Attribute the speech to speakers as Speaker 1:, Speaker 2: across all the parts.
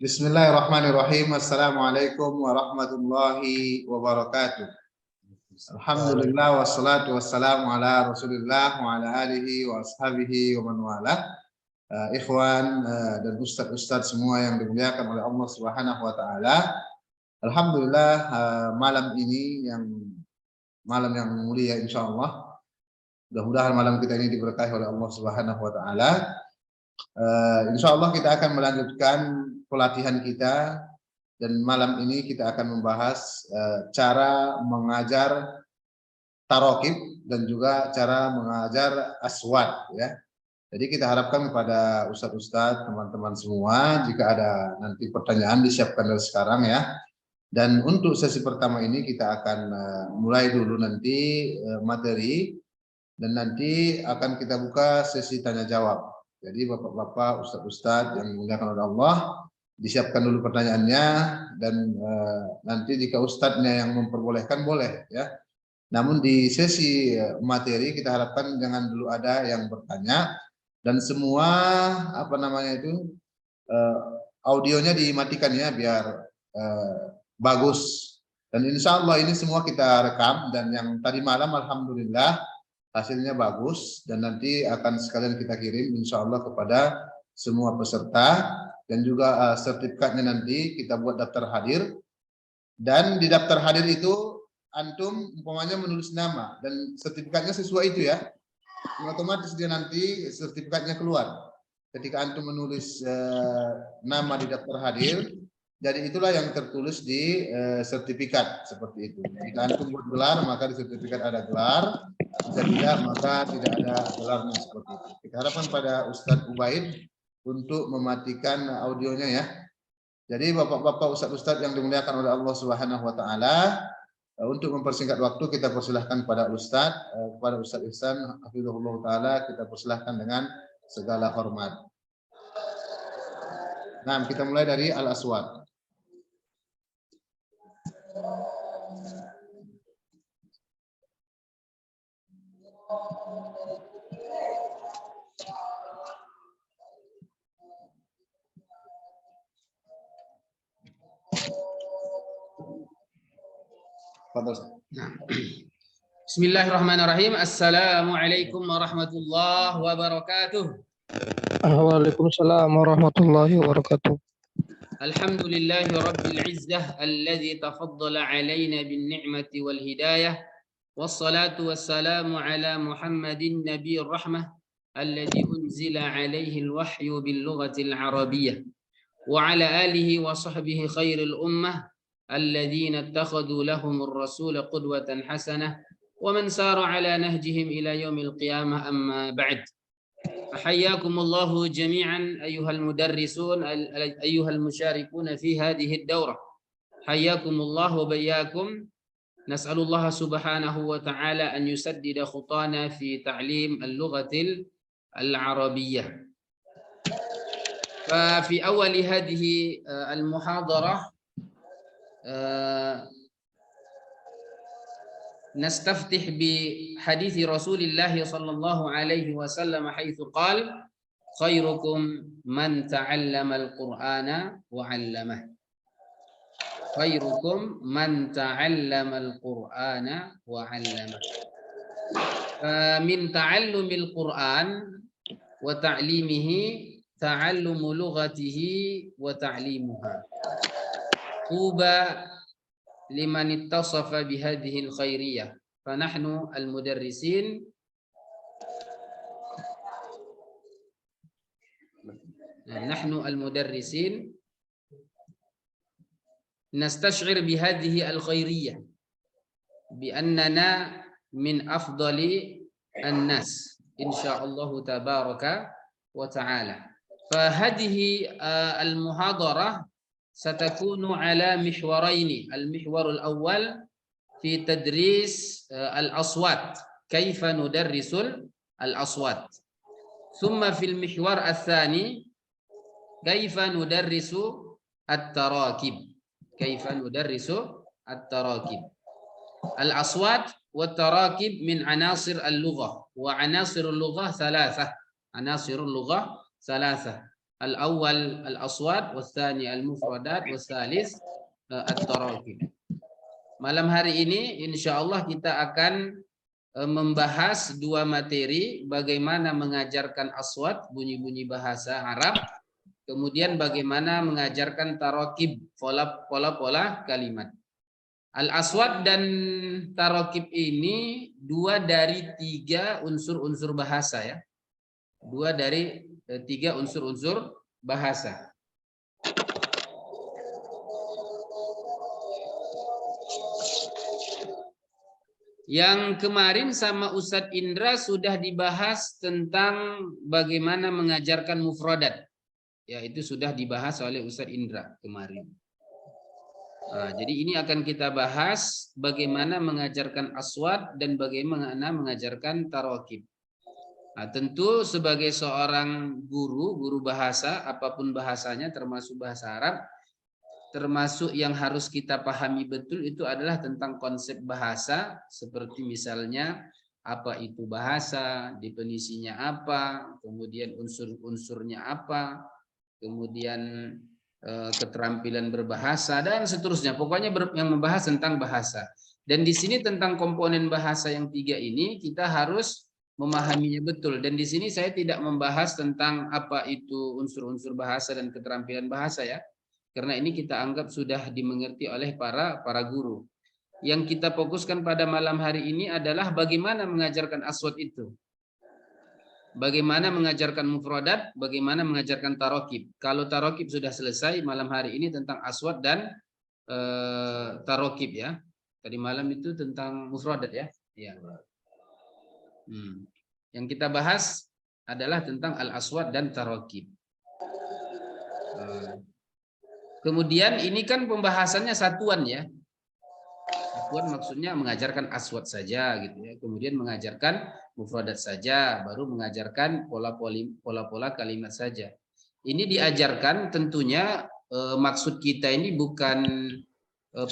Speaker 1: Bismillahirrahmanirrahim. Assalamualaikum warahmatullahi wabarakatuh. Alhamdulillah wassalatu wassalamu ala Rasulillah wa ala alihi wa ashabihi wa man wala. Ikhwan dan ustadz-ustadz semua yang dimuliakan oleh Allah Subhanahu wa taala. Alhamdulillah malam ini malam yang mulia insyaallah. Mudah-mudahan malam kita ini diberkahi oleh Allah Subhanahu wa taala. Insyaallah kita akan melanjutkan pelatihan kita, dan malam ini kita akan membahas cara mengajar tarokib dan juga cara mengajar aswad ya. Jadi kita harapkan kepada ustadz-ustadz, teman-teman semua, jika ada nanti pertanyaan disiapkan dari sekarang ya. Dan untuk sesi pertama ini kita akan mulai dulu nanti materi, dan nanti akan kita buka sesi tanya jawab. Jadi bapak-bapak, ustadz-ustadz yang dimuliakan oleh Allah, disiapkan dulu pertanyaannya, dan nanti jika ustadznya yang memperbolehkan boleh ya. Namun di sesi materi kita harapkan jangan dulu ada yang bertanya, dan semua audionya dimatikan ya biar bagus. Dan insya Allah ini semua kita rekam, dan yang tadi malam alhamdulillah hasilnya bagus, dan nanti akan sekalian kita kirim insya Allah kepada semua peserta. Dan juga sertifikatnya nanti kita buat daftar hadir, dan di daftar hadir itu antum umpamanya menulis nama, dan sertifikatnya sesuai itu ya, otomatis dia nanti sertifikatnya keluar ketika antum menulis nama di daftar hadir. Jadi itulah yang tertulis di sertifikat seperti itu. Jika antum buat gelar maka di sertifikat ada gelar, jika tidak maka tidak ada gelarnya seperti itu. Kita harapkan pada Ustadz Ubaid untuk mematikan audionya ya. Jadi bapak-bapak, ustadz-ustadz yang dimuliakan oleh Allah Subhanahu wa taala, untuk mempersingkat waktu kita persilahkan kepada Ustadz Ihsan hafizahullah taala, kita persilahkan dengan segala hormat. Nah, kita mulai dari Al-Aswad.
Speaker 2: Bismillahirrahmanirrahim. Assalamualaikum warahmatullahi wabarakatuh.
Speaker 3: Waalaikumsalam warahmatullahi wabarakatuh.
Speaker 2: Alhamdulillahi rabbil izzah alladzi tafaddala alaina bin ni'mati wal hidayah, wassalatu wassalamu ala Muhammadin nabiyir rahmah alladzi unzila alaihi alwahyu bil lughatil arabiyyah, wa ala alihi wa sahbihi khairil ummah الذين اتخذوا لهم الرسول قدوة حسنة ومن سار على نهجهم إلى يوم القيامة. أما بعد، فحياكم الله جميعا أيها المدرسون أيها المشاركون في هذه الدورة، حياكم الله وبياكم. نسأل الله سبحانه وتعالى أن يسدد خطانا في تعليم اللغة العربية. ففي أول هذه المحاضرة نستفتح بحديث رسول الله صلى الله عليه وسلم حيث قال: خيركم من تعلم القرآن وعلمه. خيركم من تعلم القرآن وعلمه. من تعلم القرآن وتعليمه تعلم لغته وتعليمها. طوبى لمن اتصف بهذه الخيرية. فنحن المدرسين نستشعر بهذه الخيرية بأننا من أفضل الناس إن شاء الله تبارك وتعالى. فهذه المحاضرة ستكون على محورين. المحور الأول في تدريس الأصوات، كيف ندرس الأصوات. ثم في المحور الثاني كيف ندرس التراكيب. كيف ندرس التراكيب. الأصوات والتراكيب من عناصر اللغة، وعناصر اللغة ثلاثة. عناصر اللغة ثلاثة: Al-awwal al-aswat, watsani al-mufradat, wassalis at-tarakib. Malam hari ini insya Allah kita akan membahas dua materi, bagaimana mengajarkan aswat, bunyi-bunyi bahasa Arab, kemudian bagaimana mengajarkan tarakib, pola-pola kalimat. Al-aswat dan tarakib ini dua dari tiga unsur-unsur bahasa ya. Dua dari tiga unsur-unsur bahasa. Yang kemarin sama Ustadz Indra sudah dibahas tentang bagaimana mengajarkan mufradat. Ya, itu sudah dibahas oleh Ustadz Indra kemarin. Nah, jadi ini akan kita bahas bagaimana mengajarkan aswat dan bagaimana mengajarkan tarakib. Nah, tentu sebagai seorang guru bahasa, apapun bahasanya termasuk bahasa Arab, termasuk yang harus kita pahami betul itu adalah tentang konsep bahasa, seperti misalnya apa itu bahasa, definisinya apa, kemudian unsur-unsurnya apa, kemudian keterampilan berbahasa dan seterusnya. Pokoknya yang membahas tentang bahasa. Dan di sini tentang komponen bahasa yang tiga ini kita harus memahaminya betul. Dan di sini saya tidak membahas tentang apa itu unsur-unsur bahasa dan keterampilan bahasa ya. Karena ini kita anggap sudah dimengerti oleh para guru. Yang kita fokuskan pada malam hari ini adalah bagaimana mengajarkan aswat itu. Bagaimana mengajarkan mufradat, bagaimana mengajarkan tarakib. Kalau tarakib sudah selesai, malam hari ini tentang aswat dan tarakib ya. Tadi malam itu tentang mufradat ya. Ya. Yang kita bahas adalah tentang al-aswat dan tarakib. Kemudian ini kan pembahasannya satuan ya. Satuan maksudnya mengajarkan aswat saja gitu ya. Kemudian mengajarkan mufradat saja, baru mengajarkan pola-pola kalimat saja. Ini diajarkan tentunya maksud kita ini bukan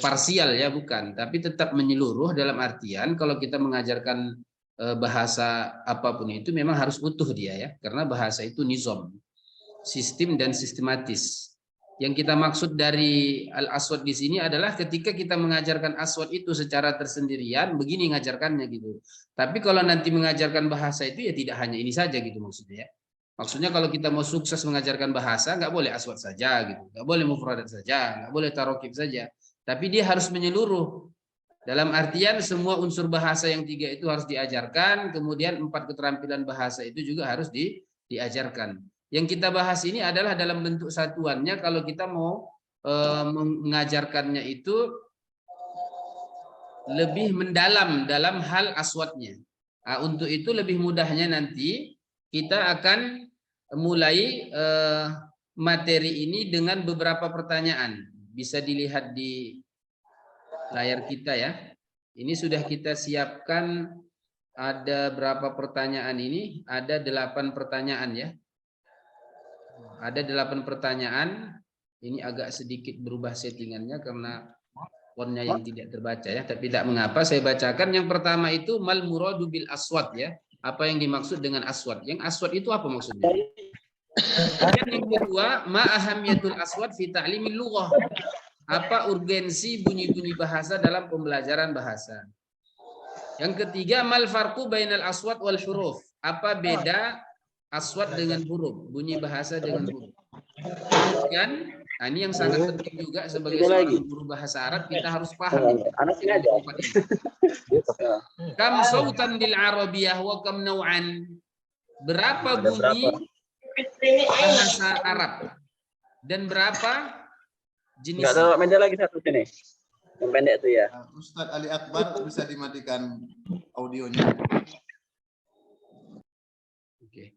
Speaker 2: parsial ya, bukan, tapi tetap menyeluruh dalam artian kalau kita mengajarkan bahasa apapun itu memang harus utuh dia ya, karena bahasa itu nizam, sistem dan sistematis. Yang kita maksud dari al-aswat di sini adalah ketika kita mengajarkan aswat itu secara tersendirian, begini ngajarkannya gitu. Tapi kalau nanti mengajarkan bahasa itu ya tidak hanya ini saja gitu maksudnya ya. Maksudnya kalau kita mau sukses mengajarkan bahasa, nggak boleh aswat saja gitu, nggak boleh mufradat saja, nggak boleh tarakib saja. Tapi dia harus menyeluruh. Dalam artian semua unsur bahasa yang tiga itu harus diajarkan, kemudian 4 keterampilan bahasa itu juga harus diajarkan. Yang kita bahas ini adalah dalam bentuk satuannya. Kalau kita mau mengajarkannya itu lebih mendalam dalam hal aswatnya. Nah, untuk itu lebih mudahnya nanti kita akan mulai materi ini dengan beberapa pertanyaan. Bisa dilihat di layar kita ya. Ini sudah kita siapkan, ada berapa pertanyaan ini? Ada 8 pertanyaan ya. Ada 8 pertanyaan. Ini agak sedikit berubah settingannya karena fontnya yang tidak terbaca ya. Tapi tidak mengapa, saya bacakan. Yang pertama itu mal muradu bil aswat ya. Apa yang dimaksud dengan aswat? Yang aswat itu apa maksudnya? Dan yang kedua, ma ahamiyatul aswat fi ta'limil lughah. Apa urgensi bunyi-bunyi bahasa dalam pembelajaran bahasa? Yang ketiga, mal farqu bainal aswat wal huruf. Apa beda aswat dengan huruf, bunyi bahasa dengan huruf? Dan nah ini yang sangat penting juga sebagai seorang guru bahasa Arab, kita harus paham. Kam sautan bil arabiyah wa kam naw'an. Berapa bunyi bahasa Arab dan berapa jenis?
Speaker 4: Enggak tahu meja lagi satu sini. Yang pendek itu ya.
Speaker 1: Ustadz Ali Akbar bisa dimatikan audionya.
Speaker 2: Oke.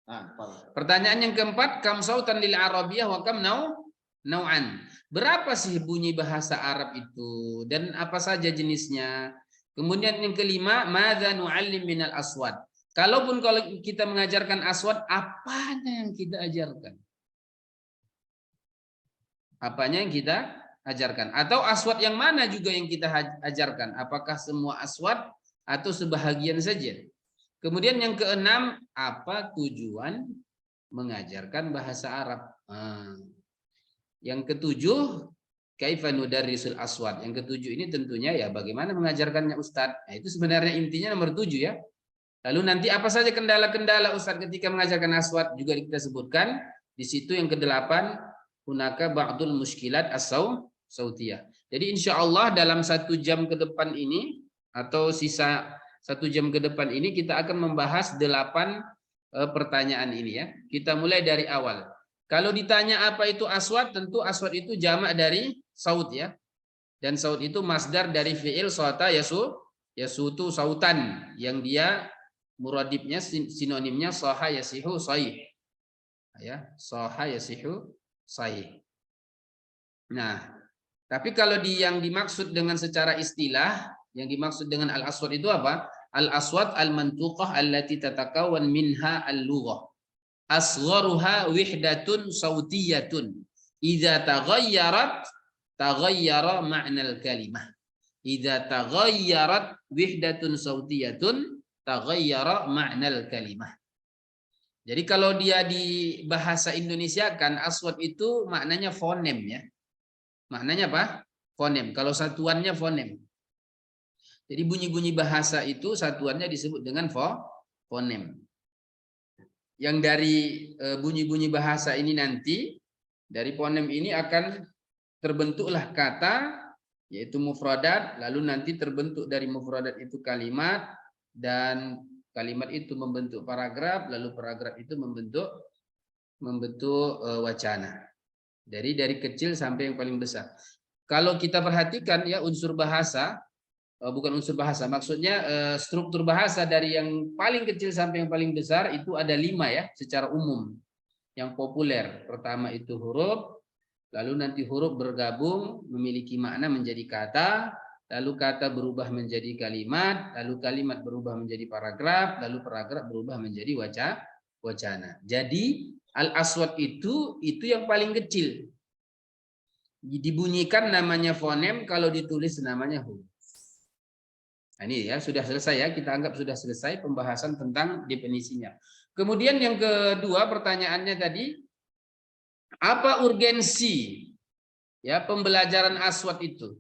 Speaker 1: Nah,
Speaker 2: pertanyaan yang keempat, kam sautan lil arabiyah wa kam nau'an. Berapa sih bunyi bahasa Arab itu dan apa saja jenisnya? Kemudian yang kelima, madza nu'allim minal aswat. Kalaupun kalau kita mengajarkan aswat, apanya yang kita ajarkan? Apanya yang kita ajarkan? Atau aswat yang mana juga yang kita ajarkan? Apakah semua aswat atau sebahagian saja? Kemudian yang keenam, apa tujuan mengajarkan bahasa Arab. Yang ketujuh, kaifa nudarrisul aswat. Yang ketujuh ini tentunya ya bagaimana mengajarkannya Ustadz. Nah, itu sebenarnya intinya nomor 7 ya. Lalu nanti apa saja kendala-kendala Ustadz ketika mengajarkan aswat juga kita sebutkan. Di situ yang ke-8, hunaka ba'dul muskilat as-sautiyah. Jadi insya Allah dalam 1 jam ke depan ini atau sisa 1 jam ke depan ini kita akan membahas 8 pertanyaan ini ya. Kita mulai dari awal. Kalau ditanya apa itu aswat, tentu aswat itu jamak dari saut ya. Dan saut itu masdar dari fi'il sawata yasutu sautan yang dia muradibnya sinonimnya saha yasihu sahih. Ya, saha yasihu sahih. Nah, tapi kalau yang dimaksud dengan secara istilah, yang dimaksud dengan al-aswat itu apa? Al-aswat al-mantuqah allati tatakawan minha al-lughah. Asgharuha wihdatun sautiyatun. Idza taghayyara ma'nal kalimah. Idza taghayyarat wihdatun sautiyatun taghayyara ma'nal kalimah. Jadi kalau dia di bahasa Indonesia kan aswat itu maknanya fonem ya. Maknanya apa? Fonem. Kalau satuannya fonem. Jadi bunyi-bunyi bahasa itu satuannya disebut dengan fonem. Yang dari bunyi-bunyi bahasa ini nanti dari fonem ini akan terbentuklah kata yaitu mufradat, lalu nanti terbentuk dari mufradat itu kalimat, dan kalimat itu membentuk paragraf, lalu paragraf itu membentuk wacana. Dari kecil sampai yang paling besar. Kalau kita perhatikan ya unsur bahasa, bukan unsur bahasa, maksudnya struktur bahasa dari yang paling kecil sampai yang paling besar itu ada 5 ya secara umum. Yang populer pertama itu huruf, lalu nanti huruf bergabung memiliki makna menjadi kata, lalu kata berubah menjadi kalimat, lalu kalimat berubah menjadi paragraf, lalu paragraf berubah menjadi wacana. Jadi al-aswat itu yang paling kecil. Dibunyikan namanya fonem, kalau ditulis namanya huruf. Nah, ini ya sudah selesai ya, kita anggap sudah selesai pembahasan tentang definisinya. Kemudian yang kedua pertanyaannya tadi, apa urgensi ya pembelajaran aswat itu?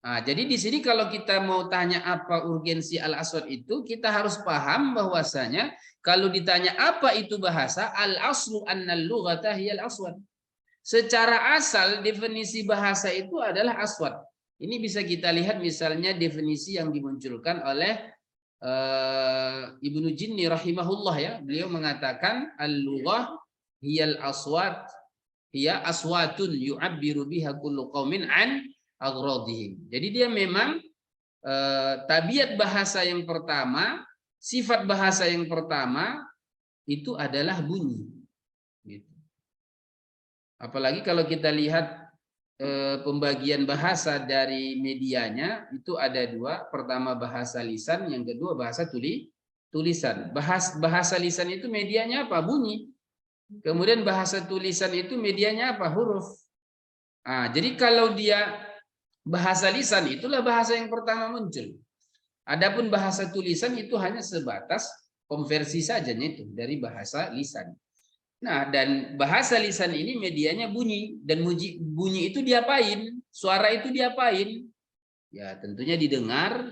Speaker 2: Nah, jadi di sini kalau kita mau tanya apa urgensi al-aswat itu, kita harus paham bahwasanya kalau ditanya apa itu bahasa, al-aslu annal lughata hiyal aswat. Secara asal definisi bahasa itu adalah aswat. Ini bisa kita lihat misalnya definisi yang dimunculkan oleh Ibnu Jinni rahimahullah ya. Beliau mengatakan al-lughah hiyal aswat, hiya aswatun yu'abbiru biha kullu qaumin an aghradihim. Jadi dia memang tabiat bahasa yang pertama, sifat bahasa yang pertama itu adalah bunyi. Gitu. Apalagi kalau kita lihat pembagian bahasa dari medianya itu ada 2. Pertama bahasa lisan, yang kedua bahasa tulisan. Bahasa lisan itu medianya apa? Bunyi. Kemudian bahasa tulisan itu medianya apa? Huruf. Nah, jadi kalau dia bahasa lisan itulah bahasa yang pertama muncul. Adapun bahasa tulisan itu hanya sebatas konversi saja itu dari bahasa lisan. Nah, dan bahasa lisan ini medianya bunyi, dan bunyi itu diapain? Suara itu diapain? Ya, tentunya didengar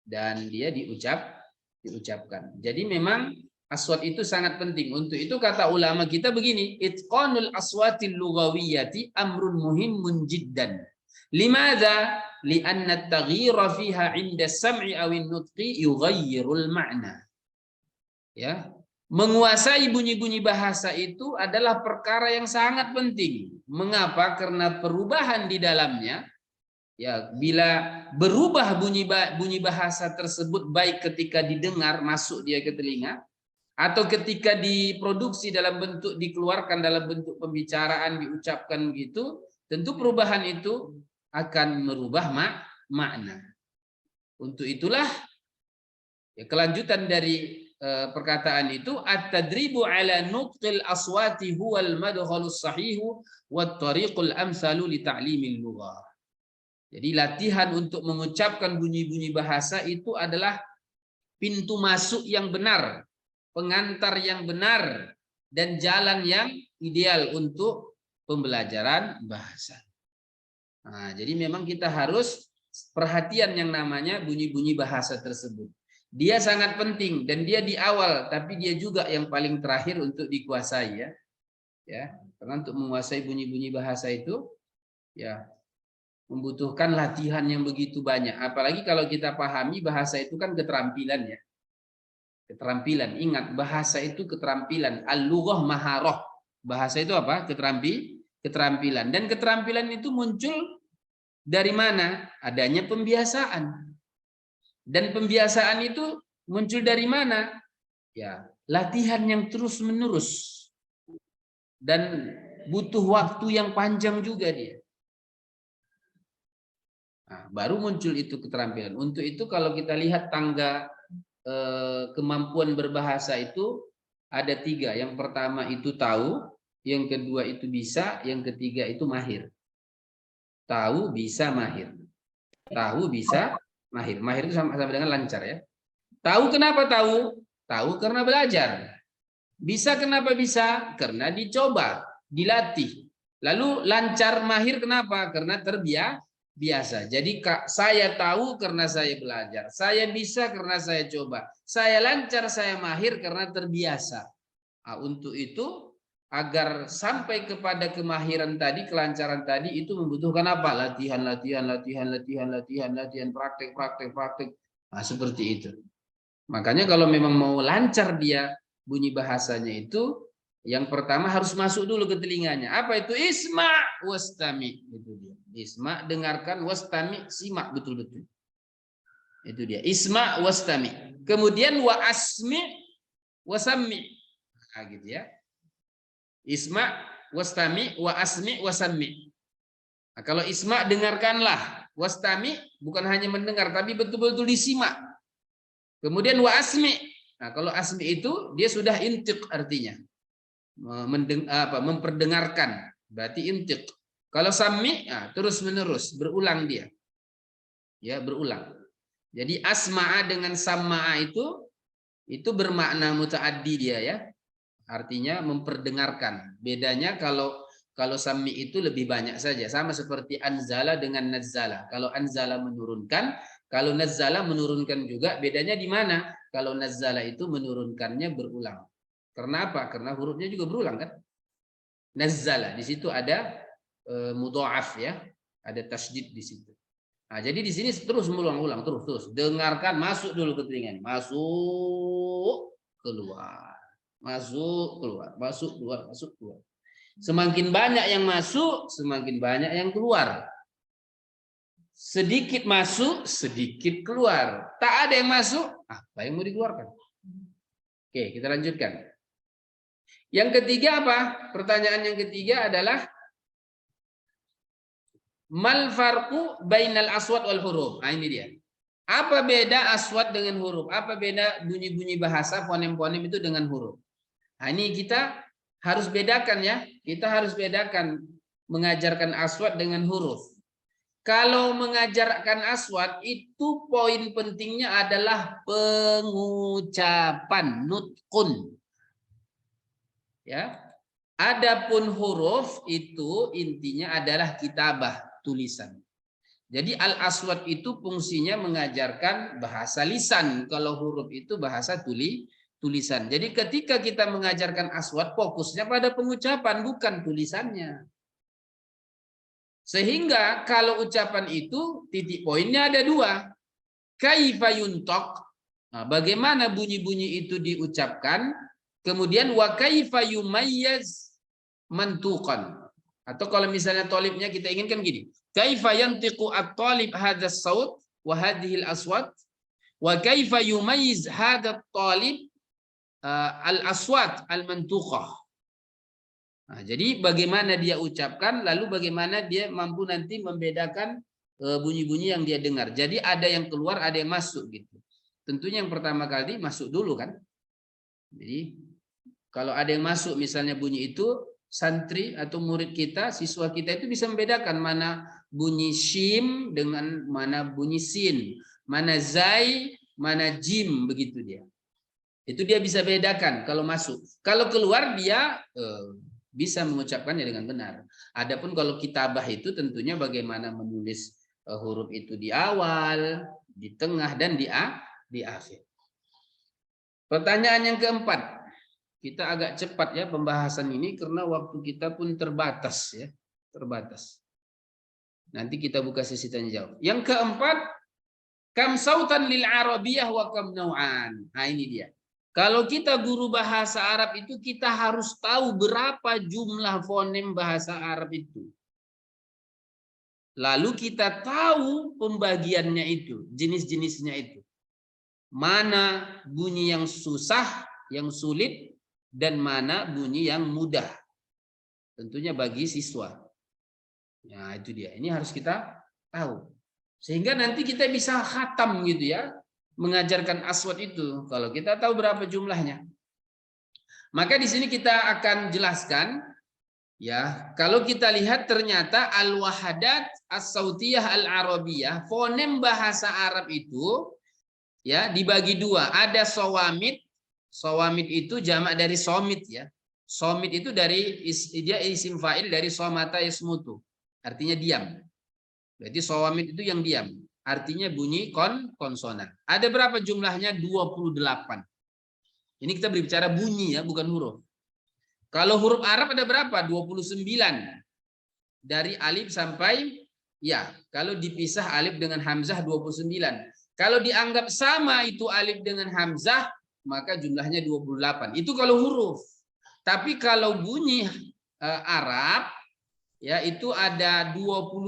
Speaker 2: dan dia diucapkan. Jadi memang aswat itu sangat penting. Untuk itu kata ulama kita begini, itqanul aswatil lughawiyyati amrun muhimmun jiddan. Limadza? Li'anna at-taghyira fiha 'inda as-sam'i aw an-nutqi yughayyirul ma'na. Ya. Menguasai bunyi-bunyi bahasa itu adalah perkara yang sangat penting. Mengapa? Karena perubahan di dalamnya, ya, bila berubah bunyi bahasa tersebut baik ketika didengar masuk dia ke telinga, atau ketika diproduksi dalam bentuk dikeluarkan dalam bentuk pembicaraan diucapkan begitu, tentu perubahan itu akan merubah makna. Untuk itulah ya, kelanjutan dari perkataan itu at-tadribu ala nutqil aswati huwal madkhalus sahihu wat tariqul amsalu li ta'limil lughah. Jadi latihan untuk mengucapkan bunyi-bunyi bahasa itu adalah pintu masuk yang benar, pengantar yang benar dan jalan yang ideal untuk pembelajaran bahasa. Nah, jadi memang kita harus perhatian yang namanya bunyi-bunyi bahasa tersebut. Dia sangat penting dan dia di awal, tapi dia juga yang paling terakhir untuk dikuasai ya. Ya, karena untuk menguasai bunyi-bunyi bahasa itu ya membutuhkan latihan yang begitu banyak. Apalagi kalau kita pahami bahasa itu kan keterampilan ya. Keterampilan. Ingat, bahasa itu keterampilan. Al-lughah maharah. Bahasa itu apa? Keterampilan. Dan keterampilan itu muncul dari mana? Adanya pembiasaan. Dan pembiasaan itu muncul dari mana? Ya, latihan yang terus-menerus. Dan butuh waktu yang panjang juga dia. Nah, baru muncul itu keterampilan. Untuk itu kalau kita lihat tangga kemampuan berbahasa itu ada 3. Yang pertama itu tahu, yang kedua itu bisa, yang ketiga itu mahir. Tahu, bisa, mahir. Tahu, bisa, mahir. Mahir itu sama dengan lancar ya. Tahu kenapa tahu? Tahu karena belajar. Bisa kenapa bisa? Karena dicoba, dilatih. Lalu lancar, mahir kenapa? Karena terbiasa. Jadi saya tahu karena saya belajar. Saya bisa karena saya coba. Saya lancar, saya mahir karena terbiasa. Nah, untuk itu agar sampai kepada kemahiran tadi, kelancaran tadi itu membutuhkan apa? Latihan, praktek. Nah, seperti itu. Makanya kalau memang mau lancar dia bunyi bahasanya itu, yang pertama harus masuk dulu ke telinganya. Apa itu? Isma wastami. Itu dia. Isma, dengarkan, wastami, simak betul-betul. Itu dia. Isma wastami. Kemudian wa asmi wasami. Nah, gitu ya. Isma wastami wa asmi wasami. Nah, kalau isma dengarkanlah, wastami bukan hanya mendengar tapi betul-betul disimak. Kemudian wa asmi. Nah, kalau asmi itu dia sudah intiq artinya. Memperdengarkan, berarti intiq. Kalau sami, nah, terus menerus berulang dia. Ya, berulang. Jadi asma'a dengan sama'a itu bermakna muta'addi dia ya. Artinya memperdengarkan. Bedanya kalau sami itu lebih banyak saja, sama seperti anzala dengan nazzala. Kalau anzala menurunkan, kalau nazzala menurunkan juga. Bedanya di mana? Kalau nazzala itu menurunkannya berulang. Karena apa? Karena hurufnya juga berulang kan? Nazzala di situ ada mudha'af ya, ada tasydid di situ. Nah, jadi di sini terus mengulang-ulang, terus. Dengarkan, masuk dulu ke telinga. Masuk, keluar. Masuk, keluar. Masuk, keluar, masuk, keluar. Semakin banyak yang masuk, semakin banyak yang keluar. Sedikit masuk, sedikit keluar. Tak ada yang masuk, apa yang mau dikeluarkan? Oke, kita lanjutkan. Yang ketiga apa? Pertanyaan yang ketiga adalah mal farqu bainal aswat wal huruf. Nah, ini dia. Apa beda aswat dengan huruf? Apa beda bunyi-bunyi bahasa, fonem-fonem itu dengan huruf? Nah, ini kita harus bedakan ya. Kita harus bedakan mengajarkan aswat dengan huruf. Kalau mengajarkan aswat itu poin pentingnya adalah pengucapan, nutqun. Ya. Adapun huruf itu intinya adalah kitabah, tulisan. Jadi al-aswat itu fungsinya mengajarkan bahasa lisan. Kalau huruf itu bahasa tulisan. Jadi ketika kita mengajarkan aswat, fokusnya pada pengucapan, bukan tulisannya. Sehingga kalau ucapan itu titik poinnya ada 2. Kaifa yuntok. Nah, bagaimana bunyi-bunyi itu diucapkan. Kemudian wa kaifa yumayyaz mantuqan. Atau kalau misalnya tolibnya kita inginkan gini. Kaifa yantiqu at-talib hadzal saut wa hadhihi al-aswat wa kaifa yumayyiz hadzal talib al-aswat al-mantuqah. Nah, jadi bagaimana dia ucapkan, lalu bagaimana dia mampu nanti membedakan bunyi-bunyi yang dia dengar. Jadi ada yang keluar, ada yang masuk gitu. Tentunya yang pertama kali masuk dulu kan. Jadi kalau ada yang masuk misalnya bunyi itu, santri atau murid kita, siswa kita itu bisa membedakan mana bunyi shim dengan mana bunyi sin, mana zai, mana jim, begitu dia. Itu dia bisa bedakan kalau masuk. Kalau keluar dia bisa mengucapkannya dengan benar. Adapun kalau kitabah itu tentunya bagaimana menulis huruf itu di awal, di tengah, dan di akhir. Pertanyaan yang keempat. Kita agak cepat ya pembahasan ini karena waktu kita pun terbatas ya. Terbatas. Nanti kita buka sesi tanya jawab. Yang keempat, kam sautan lil arabiyah wa kam nau'an. Nah ini dia. Kalau kita guru bahasa Arab itu kita harus tahu berapa jumlah fonem bahasa Arab itu. Lalu kita tahu pembagiannya itu, jenis-jenisnya itu. Mana bunyi yang susah, yang sulit, dan mana bunyi yang mudah. Tentunya bagi siswa. Nah itu dia, ini harus kita tahu. Sehingga nanti kita bisa khatam gitu ya. Mengajarkan aswad itu kalau kita tahu berapa jumlahnya. Maka di sini kita akan jelaskan ya, kalau kita lihat ternyata al-wahadat as-sautiyah al-arabiyah, fonem bahasa Arab itu ya dibagi dua, ada sawamid. Sawamid itu jamak dari somit ya. Somit itu dari dia isim fa'il dari somata yasmutu, artinya diam. Berarti sawamid itu yang diam. Artinya bunyi konsonan. Ada berapa jumlahnya? 28. Ini kita berbicara bunyi ya, bukan huruf. Kalau huruf Arab ada berapa? 29. Dari alif sampai ya. Kalau dipisah alif dengan hamzah 29. Kalau dianggap sama itu alif dengan hamzah, maka jumlahnya 28. Itu kalau huruf. Tapi kalau bunyi Arab ya itu ada 28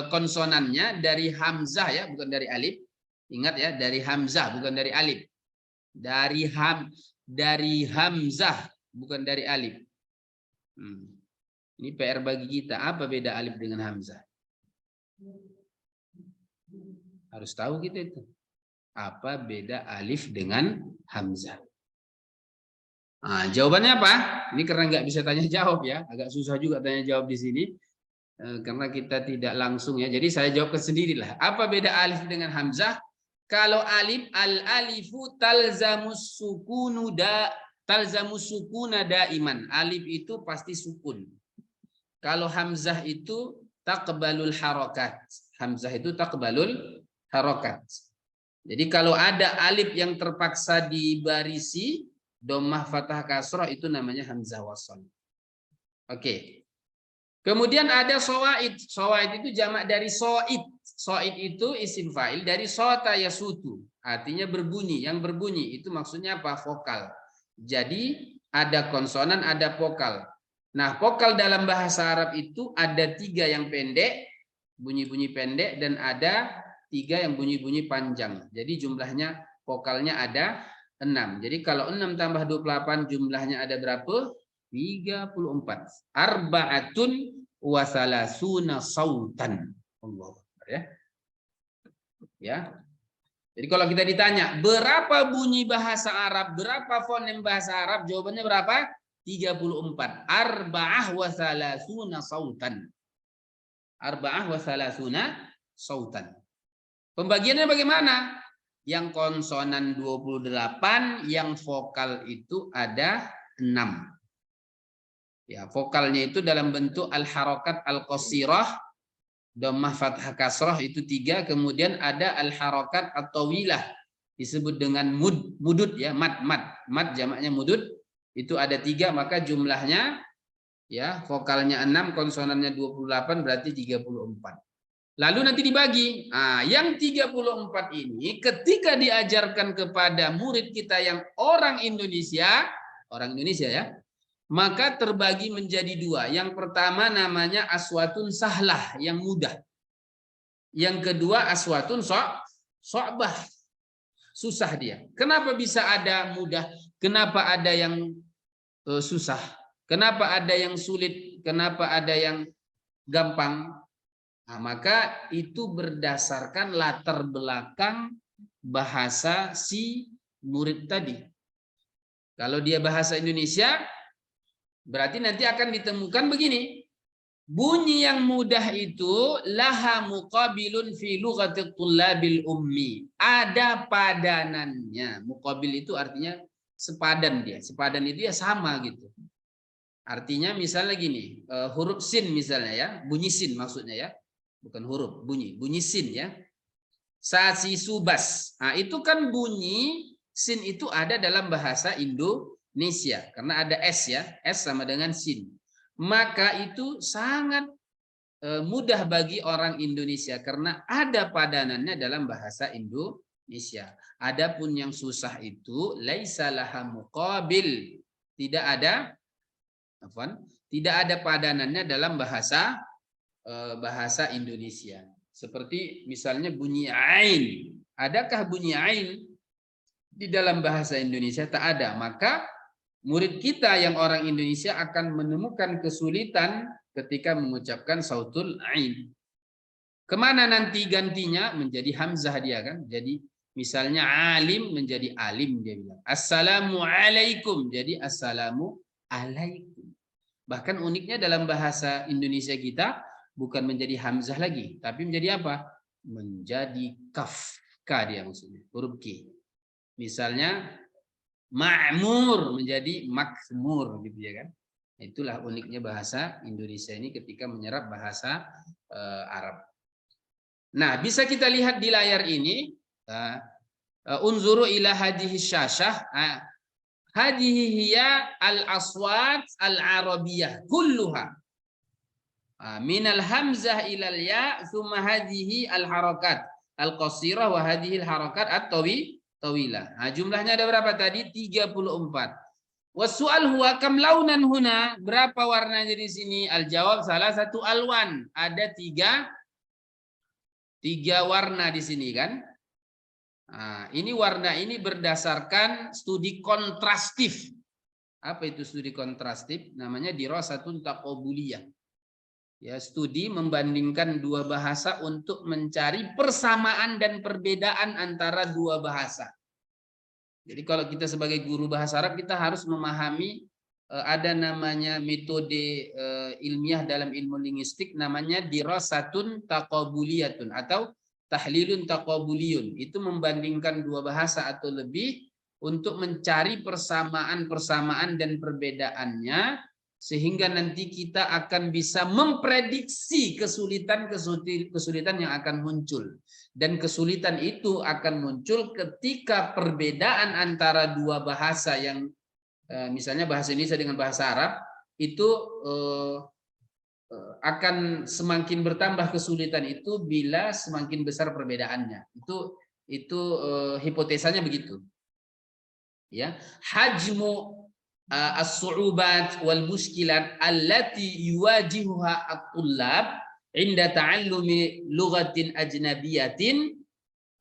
Speaker 2: konsonannya dari hamzah ya, bukan dari alif. Ingat ya, dari hamzah bukan dari alif. Dari hamzah bukan dari alif. Ini PR bagi kita. Apa beda alif dengan hamzah? Harus tahu kita itu. Apa beda alif dengan hamzah? Nah, jawabannya apa? Ini karena nggak bisa tanya jawab ya, agak susah juga tanya jawab di sini. Karena kita tidak langsung ya, jadi saya jawabkan sendirilah. Apa beda alif dengan hamzah? Kalau alif, al-alifu talzamus sukuna daiman. Alif itu pasti sukun. Kalau hamzah itu taqbalul harokat. Hamzah itu taqbalul harokat. Jadi kalau ada alif yang terpaksa dibarisi dhammah fathah kasrah itu namanya hamzah wasl. Oke. Kemudian ada shawaid. Shawaid itu jamak dari soid. Soid itu isim fa'il dari sota yasutu. Artinya berbunyi. Yang berbunyi itu maksudnya apa? Vokal. Jadi ada konsonan, ada vokal. Nah, vokal dalam bahasa Arab itu ada 3 yang pendek, bunyi-bunyi pendek, dan ada 3 yang bunyi-bunyi panjang. Jadi jumlahnya vokalnya ada 6. Jadi kalau 6 tambah 28 jumlahnya ada berapa? 34. Arba'atun wa salasuna sautan. Allah ya. Ya. Jadi kalau kita ditanya berapa bunyi bahasa Arab, berapa fonem bahasa Arab, jawabannya berapa? 34. Arba'ah wa salasuna sautan. Arba'ah wa salasuna sautan. Pembagiannya bagaimana? Yang konsonan 28, yang vokal itu ada 6. Ya, vokalnya itu dalam bentuk al-harokat al-qasirah, dhammah fathah kasrah itu 3, kemudian ada al-harokat at-tawilah disebut dengan mudud ya, mad jamaknya mudud, itu ada 3, maka jumlahnya ya vokalnya 6, konsonannya 28, berarti 34. Lalu nanti dibagi. Nah, yang 34 ini ketika diajarkan kepada murid kita yang orang Indonesia ya, maka terbagi menjadi 2. Yang pertama namanya aswatun sahlah, yang mudah. Yang kedua aswatun so'bah, susah dia. Kenapa bisa ada mudah? Kenapa ada yang susah? Kenapa ada yang sulit? Kenapa ada yang gampang? Nah, maka itu berdasarkan latar belakang bahasa si murid tadi. Kalau dia bahasa Indonesia, berarti nanti akan ditemukan begini. bunyi yang mudah itu laha muqabilun fi lughatil tullabil ummi. Ada padanannya. Muqabil itu artinya sepadan dia. Sepadan itu ya sama gitu. Artinya misalnya gini, huruf sin misalnya ya, bunyi sin maksudnya ya. Bukan huruf, bunyi sin ya. Sasi subas. Nah, itu kan bunyi sin itu ada dalam bahasa Indonesia karena ada s ya, s sama dengan sin. Maka itu sangat mudah bagi orang Indonesia karena ada padanannya dalam bahasa Indonesia. Adapun yang susah itu laisa laha muqabil. Tidak ada padanannya dalam bahasa Indonesia. Seperti misalnya bunyi ain. Adakah bunyi ain di dalam bahasa Indonesia? Tak ada. Maka murid kita yang orang Indonesia akan menemukan kesulitan ketika mengucapkan sautul ain. Kemana nanti gantinya? Menjadi hamzah dia kan. Jadi misalnya alim menjadi alim dia bilang. Assalamualaikum jadi assalamu alaikum. Bahkan uniknya dalam bahasa Indonesia kita bukan menjadi hamzah lagi, tapi menjadi apa? Menjadi kaf. K dia maksudnya, huruf K. Misalnya ma'mur menjadi makmur gitu ya kan. Itulah uniknya bahasa Indonesia ini ketika menyerap bahasa Arab. Nah, bisa kita lihat di layar ini unzuru ila hadhihi syashah. Hadhihi hiya al-aswat al-arabiyah kulluha. Minal hamzah ilal ya thumma hadhihi al-harakat al-qasirah wa hadhihi al-harakat at-tawilah. Nah, jumlahnya ada berapa tadi? 34. Wasu'al huwa kam launan huna? Berapa warnanya di sini? Al-jawab salah satu alwan. Ada tiga warna di sini kan? Nah, ini warna ini berdasarkan studi kontrastif. Apa itu studi kontrastif? Namanya dirasatun taqabuliyah. Ya, studi membandingkan dua bahasa untuk mencari persamaan dan perbedaan antara dua bahasa. Jadi kalau kita sebagai guru bahasa Arab kita harus memahami ada namanya metode ilmiah dalam ilmu linguistik namanya dirasatun taqabuliyatun atau tahlilun taqabuliyun. Itu membandingkan dua bahasa atau lebih untuk mencari persamaan dan perbedaannya sehingga nanti kita akan bisa memprediksi kesulitan yang akan muncul. Dan kesulitan itu akan muncul ketika perbedaan antara dua bahasa yang misalnya bahasa Indonesia dengan bahasa Arab itu akan semakin bertambah kesulitan itu bila semakin besar perbedaannya. Itu hipotesanya begitu. Ya, hajmu as-su'ubat wal mushkilat allati yuwajihuha at-tullab inda ta'allumi lughatin ajnabiyatin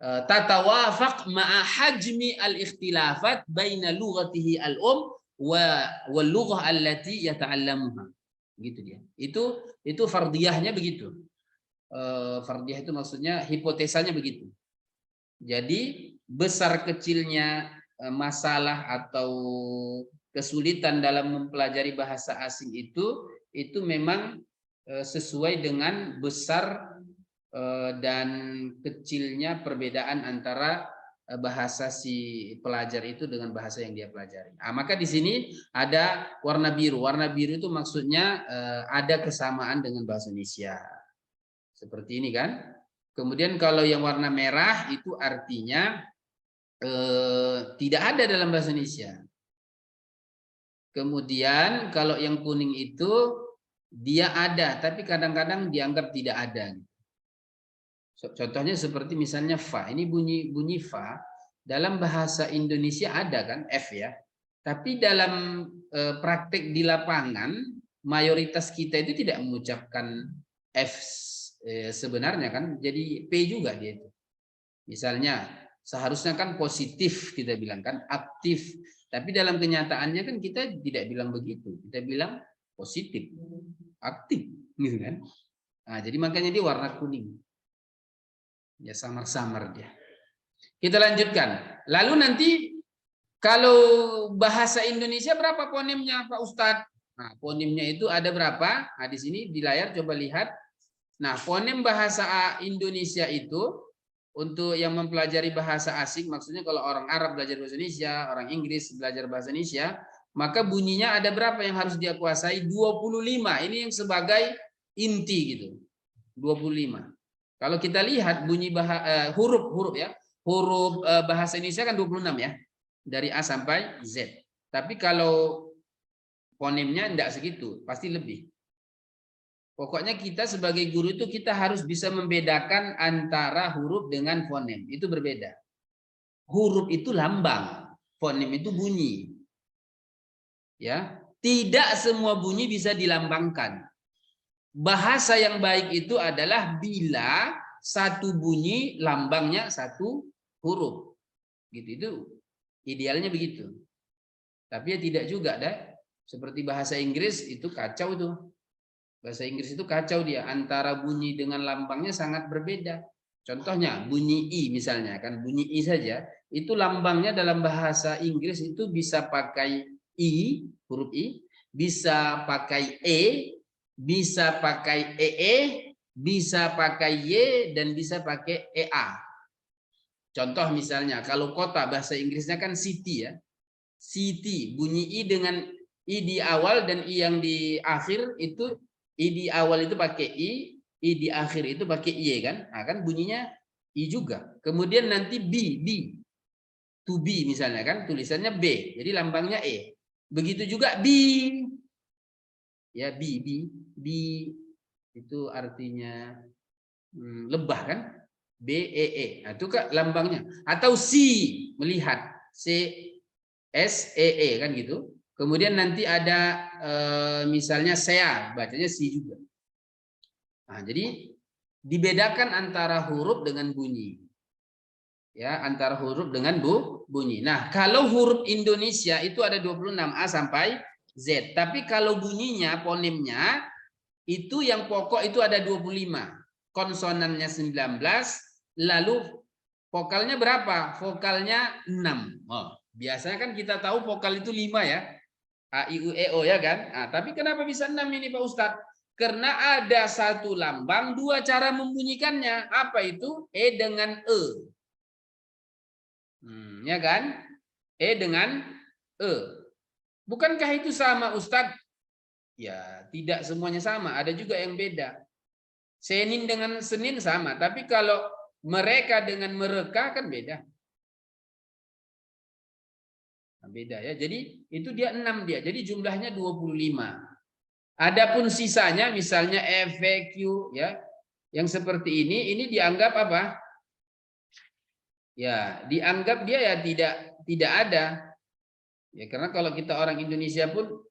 Speaker 2: tatawafaq ma'a hajmi al-ikhtilafat baina lughatihi al-um wal lughah allati yata'allamuha. Gitu dia. Itu fardiyahnya begitu. Fardiyah itu maksudnya hipotesanya begitu. Jadi besar kecilnya masalah atau kesulitan dalam mempelajari bahasa asing itu memang sesuai dengan besar dan kecilnya perbedaan antara bahasa si pelajar itu dengan bahasa yang dia pelajari. Nah, maka di sini ada warna biru. Warna biru itu maksudnya ada kesamaan dengan bahasa Indonesia. Seperti ini kan. Kemudian kalau yang warna merah itu artinya tidak ada dalam bahasa Indonesia. Kemudian kalau yang kuning itu dia ada, tapi kadang-kadang dianggap tidak ada. Contohnya seperti misalnya fa. Ini bunyi fa dalam bahasa Indonesia ada kan F ya. Tapi dalam praktek di lapangan mayoritas kita itu tidak mengucapkan F sebenarnya kan. Jadi P juga dia itu. Misalnya seharusnya kan positif kita bilang kan aktif. Tapi dalam kenyataannya kan kita tidak bilang begitu. Kita bilang positif, aktif, gitu kan? Nah, jadi makanya dia warna kuning. Ya samar-samar dia. Kita lanjutkan. Lalu nanti kalau bahasa Indonesia berapa fonemnya Pak Ustadz? Nah, fonemnya itu ada berapa? Nah, di sini di layar coba lihat. Nah, fonem bahasa Indonesia itu untuk yang mempelajari bahasa asing, maksudnya kalau orang Arab belajar bahasa Indonesia, orang Inggris belajar bahasa Indonesia, maka bunyinya ada berapa yang harus dia kuasai? 25. Ini yang sebagai inti gitu. 25. Kalau kita lihat bunyi huruf ya. Huruf bahasa Indonesia kan 26 ya. Dari A sampai Z. Tapi kalau fonemnya enggak segitu, pasti lebih. Pokoknya kita sebagai guru itu kita harus bisa membedakan antara huruf dengan fonem. Itu berbeda. Huruf itu lambang, fonem itu bunyi. Ya, tidak semua bunyi bisa dilambangkan. Bahasa yang baik itu adalah bila satu bunyi lambangnya satu huruf. Gitu, itu idealnya begitu. Tapi ya tidak juga dah. Seperti bahasa Inggris itu kacau tuh. Bahasa Inggris itu kacau dia, antara bunyi dengan lambangnya sangat berbeda. Contohnya bunyi I misalnya, kan bunyi I saja, itu lambangnya dalam bahasa Inggris itu bisa pakai I, huruf I, bisa pakai E, bisa pakai EE, bisa pakai Y, dan bisa pakai EA. Contoh misalnya, kalau kota bahasa Inggrisnya kan city ya. City, bunyi I dengan I di awal dan I yang di akhir itu I di awal itu pakai I di akhir itu pakai Y kan? Nah, kan bunyinya I juga. Kemudian nanti B, to be misalnya kan tulisannya B, jadi lambangnya E. Begitu juga B. Ya, B itu artinya lebah kan? BEE. Nah, itu kan lambangnya. Atau C, melihat. CSEE kan gitu. Kemudian nanti ada misalnya sea, bacanya si juga. Nah, jadi dibedakan antara huruf dengan bunyi. Ya, antara huruf dengan bunyi. Nah, kalau huruf Indonesia itu ada 26 A sampai Z. Tapi kalau bunyinya, fonemnya itu yang pokok itu ada 25. Konsonannya 19, lalu vokalnya berapa? Vokalnya 6. Oh, biasanya kan kita tahu vokal itu 5 ya. A, I, U, E, O ya kan? Nah, tapi kenapa bisa 6 ini Pak Ustadz? Karena ada satu lambang, dua cara membunyikannya. Apa itu? E dengan E. Ya kan? E dengan E. Bukankah itu sama Ustadz? Ya, tidak semuanya sama. Ada juga yang beda. Senin dengan Senin sama. Tapi kalau mereka dengan mereka kan beda. Beda ya. Jadi itu dia 6 dia. Jadi jumlahnya 25. Adapun sisanya misalnya FQ ya. Yang seperti ini dianggap apa? Ya, dianggap dia ya tidak ada. Ya, karena kalau kita orang Indonesia pun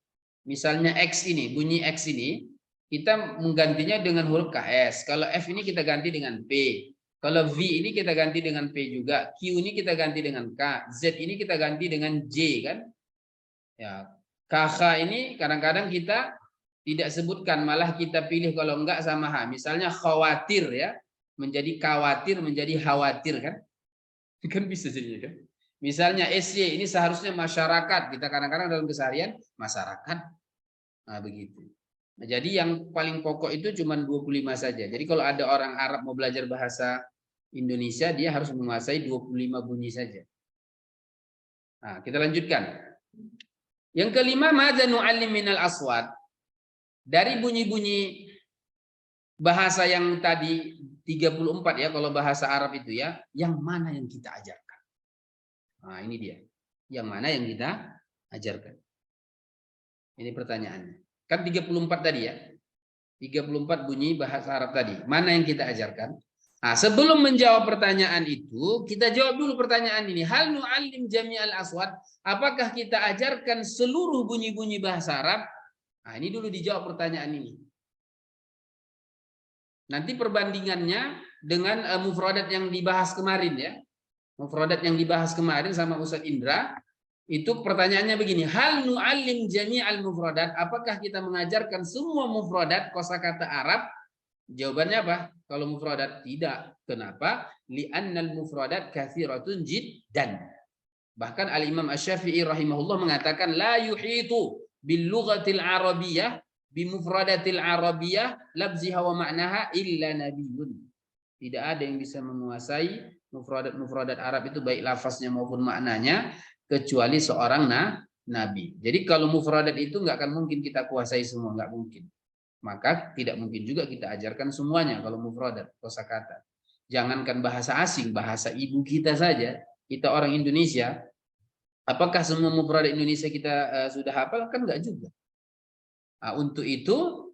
Speaker 2: misalnya X ini, bunyi X ini kita menggantinya dengan huruf KS. Kalau F ini kita ganti dengan P. Kalau V ini kita ganti dengan P juga, Q ini kita ganti dengan K, Z ini kita ganti dengan J kan? Ya, KH ini kadang-kadang kita tidak sebutkan, malah kita pilih kalau enggak sama H. Misalnya khawatir ya, menjadi khawatir menjadi khawatir kan? Kan bisa jadinya kan? Misalnya SY ini seharusnya masyarakat, kita kadang-kadang dalam keseharian masyarakat. Nah, begitu. Nah, jadi yang paling pokok itu cuma 25 saja. Jadi kalau ada orang Arab mau belajar bahasa Indonesia, dia harus menguasai 25 bunyi saja. Nah, kita lanjutkan. Yang kelima, madza nu'allim minal aswat. Dari bunyi-bunyi bahasa yang tadi 34 ya, kalau bahasa Arab itu ya, yang mana yang kita ajarkan? Nah, ini dia. Yang mana yang kita ajarkan? Ini pertanyaannya. Kan 34 tadi ya. 34 bunyi bahasa Arab tadi. Mana yang kita ajarkan? Nah, sebelum menjawab pertanyaan itu, kita jawab dulu pertanyaan ini. Hal nu'allim jami'al aswat? Apakah kita ajarkan seluruh bunyi-bunyi bahasa Arab? Nah, ini dulu dijawab pertanyaan ini. Nanti perbandingannya dengan mufradat yang dibahas kemarin ya. Mufradat yang dibahas kemarin sama Ustadz Indra. Itu pertanyaannya begini. Hal nu'allim jami'al mufradat? Apakah kita mengajarkan semua mufradat kosakata Arab? Jawabannya apa? Kalau mufradat tidak. Kenapa? Li'annal mufradat katsiratun jiddan. Bahkan Al-Imam Asy-Syafi'i rahimahullah mengatakan la yuhitu bil lughatil arabiyyah bi mufradatil arabiyyah labziha wa ma'naha illa nabiyyun. Tidak ada yang bisa menguasai mufradat Arab itu baik lafaznya maupun maknanya kecuali seorang nabi. Jadi kalau mufradat itu nggak akan mungkin kita kuasai semua, nggak mungkin. Maka tidak mungkin juga kita ajarkan semuanya kalau mufradat kosakata. Jangankan bahasa asing, bahasa ibu kita saja, kita orang Indonesia, apakah semua mufradat Indonesia kita sudah hafal? Kan enggak juga. Nah, untuk itu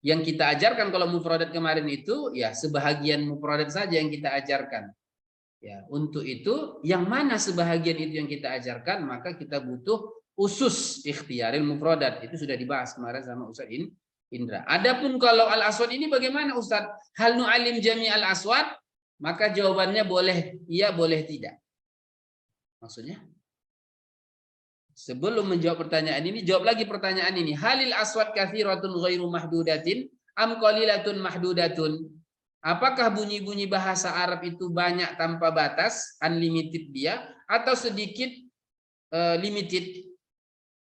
Speaker 2: yang kita ajarkan kalau mufradat kemarin itu ya sebahagian mufradat saja yang kita ajarkan. Ya, untuk itu yang mana sebahagian itu yang kita ajarkan, maka kita butuh usus ikhtiaril mufradat. Itu sudah dibahas kemarin sama Ustaz Indra. Adapun kalau al-aswad ini bagaimana Ustaz? Hal nu'alim jami al-aswad? Maka jawabannya boleh iya, boleh tidak. Maksudnya? Sebelum menjawab pertanyaan ini, jawab lagi pertanyaan ini. Halil aswad kathiratun ghairu mahdudatin am qalilatun mahdudatun? Apakah bunyi-bunyi bahasa Arab itu banyak tanpa batas, unlimited dia, atau sedikit limited,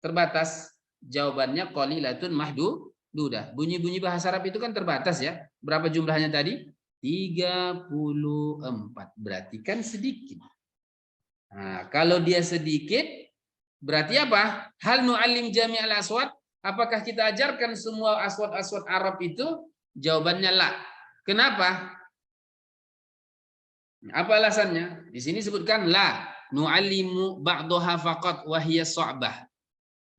Speaker 2: terbatas? Jawabannya qalilatun mahdudah. Bunyi-bunyi bahasa Arab itu kan terbatas ya. Berapa jumlahnya tadi? 34. Berarti kan sedikit. Nah, kalau dia sedikit, berarti apa? Hal nu'alim jami'al aswad? Apakah kita ajarkan semua aswad-aswad Arab itu? Jawabannya la. Kenapa? Apa alasannya? Di sini sebutkan la. Nu'allimu ba'daha faqat wa hiya su'bah.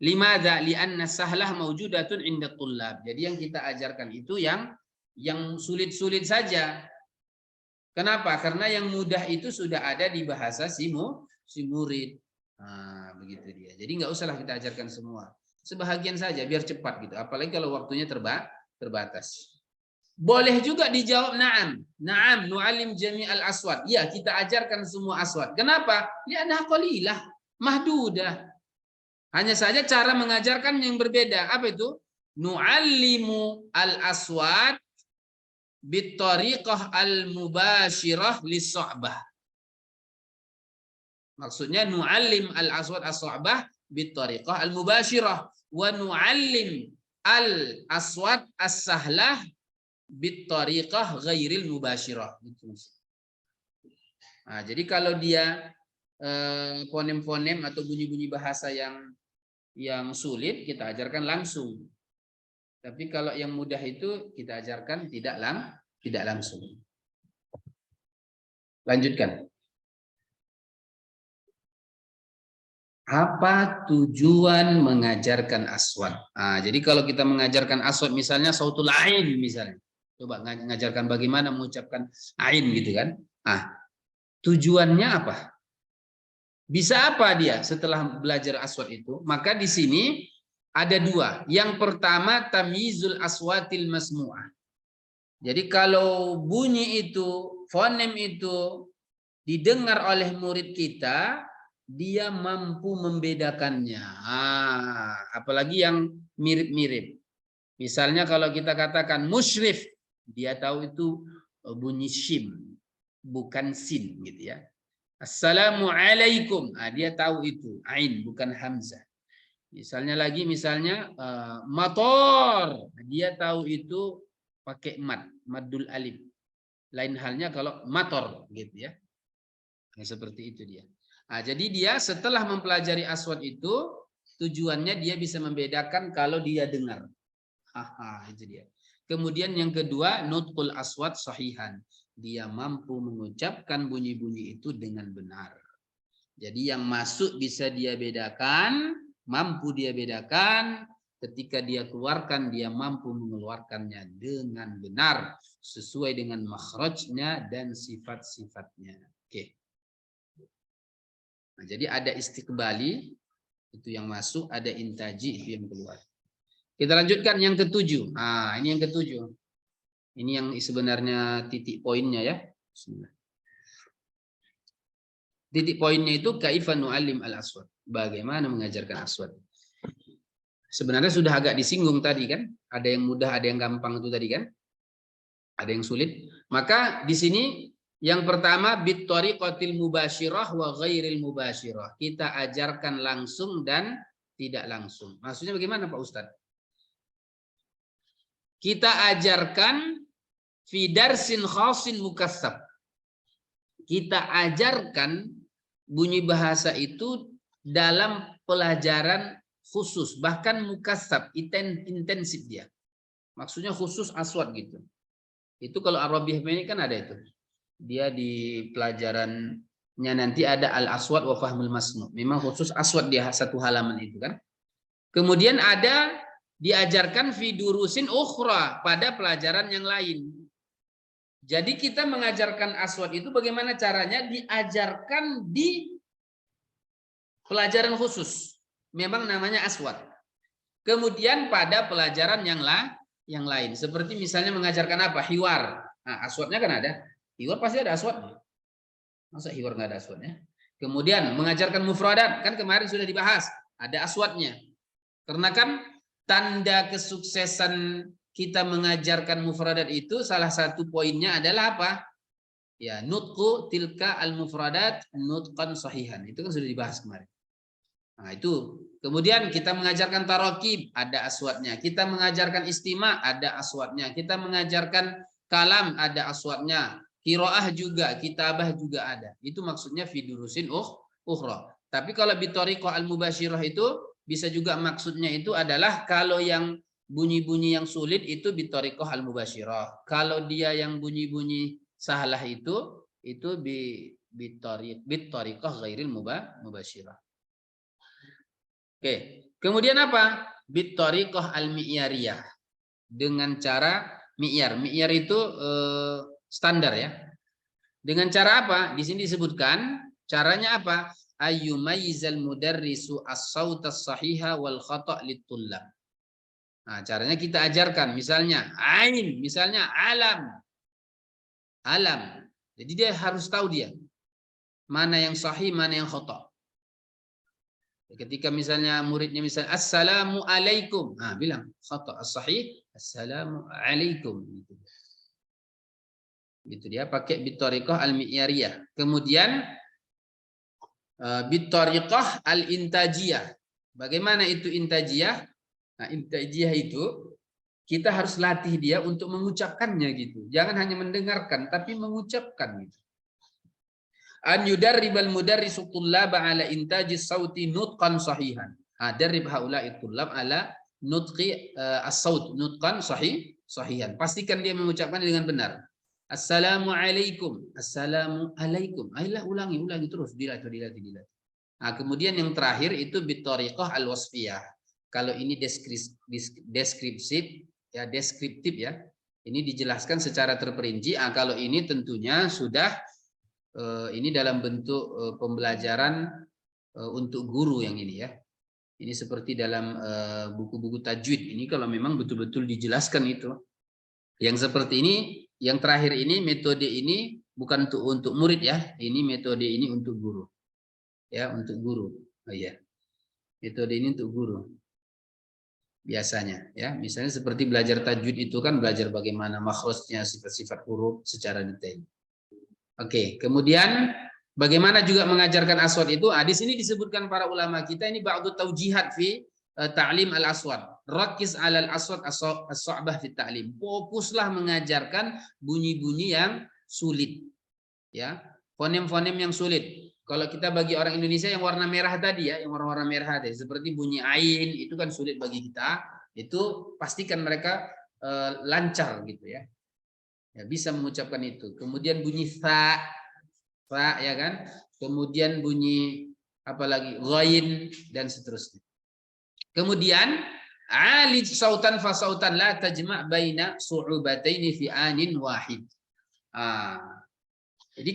Speaker 2: Limadza? Li'anna sahlah mawjudatun inda tullab. Jadi yang kita ajarkan itu yang sulit-sulit saja. Kenapa? Karena yang mudah itu sudah ada di bahasa si murid. Nah, begitu dia. Jadi nggak usahlah kita ajarkan semua. Sebahagian saja biar cepat gitu. Apalagi kalau waktunya terbatas. Boleh juga dijawab na'am. Na'am nu'alim jami'al aswad. Ya, kita ajarkan semua aswad. Kenapa? Li'annaha qalilah, mahdudah. Hanya saja cara mengajarkan yang berbeda. Apa itu? Nu'allimu al-aswad bitariqah al-mubashirah lis-su'bah. Maksudnya nu'allim al-aswad as-su'bah bitariqah al-mubashirah wa nu'allim al-aswad as-sahlah bitariqah ghairil mubashirah. Nah, jadi kalau dia fonem-fonem atau bunyi-bunyi bahasa yang sulit kita ajarkan langsung. Tapi kalau yang mudah itu kita ajarkan tidak langsung. Lanjutkan. Apa tujuan mengajarkan aswad? Nah, jadi kalau kita mengajarkan aswad misalnya sautul ain misalnya. Coba mengajarkan bagaimana mengucapkan ain gitu kan. Ah, tujuannya apa? Bisa apa dia setelah belajar aswad itu? Maka di sini ada dua. Yang pertama tamyizul aswatil masmu'ah. Jadi kalau bunyi itu, fonem itu didengar oleh murid kita, dia mampu membedakannya. Apalagi yang mirip-mirip. Misalnya kalau kita katakan musyrif, dia tahu itu bunyi shim, bukan sin gitu ya. Assalamualaikum, dia tahu itu ain bukan hamzah. Misalnya motor, dia tahu itu pakai maddul alif. Lain halnya kalau motor gitu ya. Nah, seperti itu dia. Nah, jadi dia setelah mempelajari aswad itu tujuannya dia bisa membedakan kalau dia dengar. Itu dia. Kemudian yang kedua nutqul aswad sahihan. Dia mampu mengucapkan bunyi-bunyi itu dengan benar. Jadi yang masuk bisa dia bedakan, mampu dia bedakan. Ketika dia keluarkan, dia mampu mengeluarkannya dengan benar sesuai dengan makhrajnya dan sifat-sifatnya. Oke. Nah, jadi ada istiqbali itu yang masuk, ada intaji itu yang keluar. Kita lanjutkan yang ketujuh. Nah, ini yang ketujuh. Ini yang sebenarnya titik poinnya ya. Bismillah. Titik poinnya itu kaifa nu'allim al-aswad. Bagaimana mengajarkan aswad. Sebenarnya sudah agak disinggung tadi kan. Ada yang mudah, ada yang gampang itu tadi kan. Ada yang sulit. Maka di sini yang pertama bittariqatil mubashirah wa ghairil mubashirah. Kita ajarkan langsung dan tidak langsung. Maksudnya bagaimana Pak Ustadz? Kita ajarkan fi darsin khasin mukassab. Kita ajarkan bunyi bahasa itu dalam pelajaran khusus, bahkan mukassab, intensif dia. Maksudnya khusus aswad gitu. Itu kalau Arabiah ini kan ada itu. Dia di pelajarannya nanti ada al-aswad wa fahmul masnu. Memang khusus aswad dia satu halaman itu kan. Kemudian ada diajarkan fi durusin ukhra pada pelajaran yang lain. Jadi kita mengajarkan aswad itu bagaimana caranya? Diajarkan di pelajaran khusus. Memang namanya aswad. Kemudian pada pelajaran yang lain. Seperti misalnya mengajarkan apa? Hiwar. Nah, aswadnya kan ada. Hiwar pasti ada aswadnya. Masa hiwar nggak ada aswadnya? Kemudian mengajarkan mufradat. Kan kemarin sudah dibahas. Ada aswadnya. Karena kan tanda kesuksesan kita mengajarkan mufradat itu salah satu poinnya adalah apa? Ya, nutqu tilka al-mufradat nutqan sahihan. Itu kan sudah dibahas kemarin. Nah, itu. Kemudian kita mengajarkan tarakib, ada aswadnya. Kita mengajarkan istima, ada aswadnya. Kita mengajarkan kalam, ada aswadnya. Qiraah juga, kitabah juga ada. Itu maksudnya fi durusin ukhra. Tapi kalau bitariqah al-mubashirah itu bisa juga maksudnya itu adalah kalau yang bunyi-bunyi yang sulit itu bitariqah al-mubashirah. Kalau dia yang bunyi-bunyi salah itu bitariqah ghairil mubashirah. Oke, kemudian apa? Bitariqah al-mi'yariyah. Dengan cara mi'yar. Mi'yar itu standar ya. Dengan cara apa? Di sini disebutkan caranya apa? Ayyumayizal mudarrisu as-sawta as-sahiha wal khata' lit-tullab. Nah, caranya kita ajarkan misalnya ain, misalnya alam. Alam. Jadi dia harus tahu dia mana yang sahih, mana yang khata'. Ketika misalnya muridnya misalnya assalamu alaikum, nah bilang khata' as-sahih assalamu alaikum gitu dia pakai bitariqah al-mi'yariyah. Kemudian bitariqah al-intajiyah. Bagaimana itu intajiyah? Nah, intajiyah itu kita harus latih dia untuk mengucapkannya gitu. Jangan hanya mendengarkan tapi mengucapkan gitu. An yudarribal mudarrisu tullaba ala intaji sauti nutqan sahihan. Darrib haula'i tullab ala nutqi as-saut nutqan sahihan. Pastikan dia mengucapkan dengan benar. Assalamualaikum. Assalamualaikum. Ayolah ulangi terus dilatih. Nah, kemudian yang terakhir itu bitariqah al-wasfiyah. Kalau ini deskriptif ya. Ini dijelaskan secara terperinci. Kalau ini tentunya sudah ini dalam bentuk pembelajaran untuk guru yang ini ya. Ini seperti dalam buku-buku tajwid. Ini kalau memang betul-betul dijelaskan itu. Yang seperti ini, yang terakhir ini metode ini bukan untuk murid ya. Ini metode ini untuk guru. Ya, untuk guru. Oh iya. Metode ini untuk guru. Biasanya ya. Misalnya seperti belajar tajwid itu kan belajar bagaimana makhrajnya, sifat-sifat huruf secara detail. Oke, kemudian bagaimana juga mengajarkan aswad itu? Di sini disebutkan para ulama kita ini ba'du taujihat fi ta'lim al-aswad. Rakiz 'alal aswad as-sa'bah fi ta'lim. Fokuslah mengajarkan bunyi-bunyi yang sulit. Ya, fonem-fonem yang sulit. Kalau kita bagi orang Indonesia yang warna merah tadi ya, yang warna-warna merah tadi seperti bunyi ain itu kan sulit bagi kita. Itu pastikan mereka lancar gitu ya. Ya, bisa mengucapkan itu. Kemudian bunyi fa ya kan. Kemudian bunyi apalagi ghain dan seterusnya. Kemudian alij sautan fa sautan la tajma' baina su'ubataini fi anin wahid. Jadi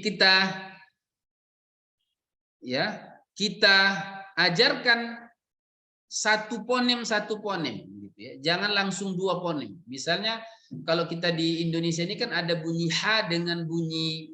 Speaker 2: kita ajarkan satu ponem gitu ya. Jangan langsung dua ponem. Misalnya kalau kita di Indonesia ini kan ada bunyi ha dengan bunyi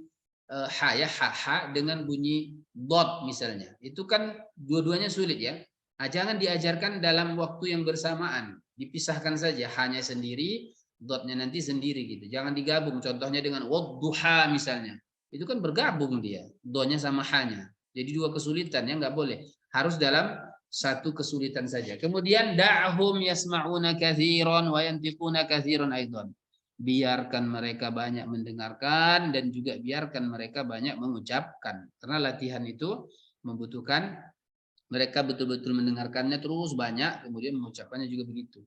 Speaker 2: ha dengan bunyi dot misalnya. Itu kan dua-duanya sulit ya. Nah, jangan diajarkan dalam waktu yang bersamaan. Dipisahkan saja, hanya sendiri, dotnya nanti sendiri gitu. Jangan digabung. Contohnya dengan wadduha misalnya. Itu kan bergabung dia, donya sama hanya. Jadi dua kesulitan ya, nggak boleh. Harus dalam satu kesulitan saja. Kemudian da'hum yasma'una katsiran wa yantiquna katsiran aidan. Biarkan mereka banyak mendengarkan dan juga biarkan mereka banyak mengucapkan. Karena latihan itu membutuhkan mereka betul-betul mendengarkannya terus banyak, kemudian mengucapkannya juga begitu.